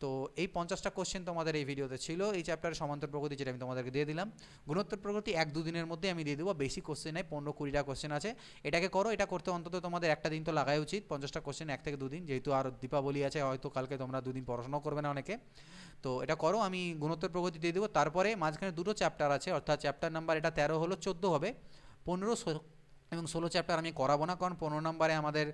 তো এই 50টা কোশ্চেন তোমাদের এই ভিডিওতে ছিল এই চ্যাপ্টারের সমান্তর প্রগতি, যেটা আমি তোমাদেরকে দিয়ে দিলাম। গুণোত্তর প্রগতি 1-2 দিনের মধ্যে আমি দিয়ে দেবো, বেশি কোশ্চেন নেই, 15-20টা কোশ্চেন আছে। এটাকে করো, এটা করতে অন্তত তোমাদের একটা দিন তো লাগাই উচিত, 50টা কোশ্চেন 1 থেকে 2 দিন, যেহেতু আর দীপাবলি আছে, হয়তো কালকে তোমরা 2 দিন পড়াশোনাও করবে না অনেকে। তো এটা করো, আমি গুণোত্তর প্রগতি দিয়ে দেবো। তারপরে মাঝখানে দুটো চ্যাপ্টার আছে, অর্থাৎ চ্যাপ্টার নাম্বার এটা 13 হলো, 14 হবে, 15 এবং 16 চ্যাপ্টার আমি করাবো না, কারণ 15 নম্বরে আমাদের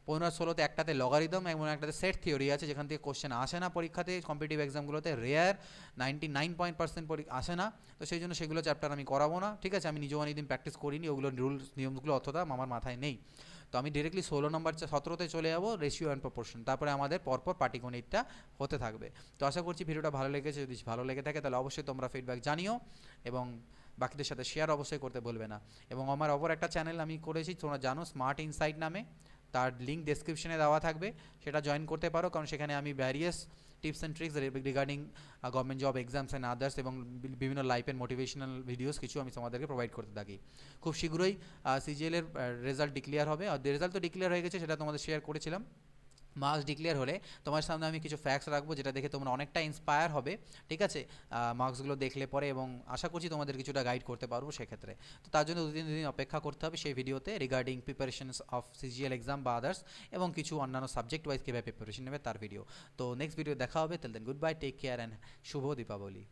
15 আর 16তে একটাতে লগারিদম এবং একটাতে সেট থিওরি আছে, যেখান থেকে কোশ্চেন আসে না পরীক্ষাতে, কম্পিটিটিভ এক্সামগুলোতে রেয়ার 99% আসে না। তো সেই জন্য সেগুলো চ্যাপ্টার আমি করাবো না, ঠিক আছে। আমি নিজেও অনেকদিন প্র্যাকটিস করিনি, ওগুলো রুলস নিয়মগুলো অতটা আমার মাথায় নেই। তো আমি ডিরেক্টলি 16 নম্বর 17তে চলে যাবো, রেশিও অ্যান্ড প্রপোর্শন, তারপরে আমাদের পরপর পাটিগণিতটা হতে থাকবে। তো আশা করছি ভিডিওটা ভালো লেগেছে, যদি ভালো লেগে থাকে তাহলে অবশ্যই তোমরা ফিডব্যাক জানিও এবং বাকিদের সাথে শেয়ার অবশ্যই করতে ভুলবে না। এবং আমার অপর একটা চ্যানেল আমি করেছি, তোমরা জানো, স্মার্ট ইনসাইট নামে, তার লিঙ্ক ডেসক্রিপশনে দেওয়া থাকবে, সেটা জয়েন করতে পারো, কারণ সেখানে আমি various tips and tricks regarding government job exams and others এবং বিভিন্ন লাইফ অ্যান্ড মোটিভেশনাল ভিডিওস কিছু আমি তোমাদেরকে প্রোভাইড করতে থাকি। খুব শীঘ্রই সিজিএলের রেজাল্ট ডিক্লেয়ার হবে, আর রেজাল্ট তো ডিক্লেয়ার হয়ে গেছে, সেটা তোমাদের শেয়ার করেছিলাম। মার্কস ডিক্লেয়ার হলে তোমার সামনে আমি কিছু ফ্যাক্টস রাখবো, যেটা দেখে তোমরা অনেকটা ইন্সপায়ার হবে, ঠিক আছে, মার্কসগুলো দেখলে পরে, এবং আশা করছি তোমাদের কিছুটা গাইড করতে পারবো সেক্ষেত্রে। তো তার জন্য 2-3 দিন অপেক্ষা করতে হবে সেই ভিডিওতে, regarding preparations of CGL exam বা আদার্স, এবং কিছু অন্যান্য সাবজেক্ট ওয়াইজ কীভাবে প্রিপারেশন নেবে তার ভিডিও। তো নেক্সট ভিডিও দেখা হবে, till then good bye, take care and শুভ দীপাবলি।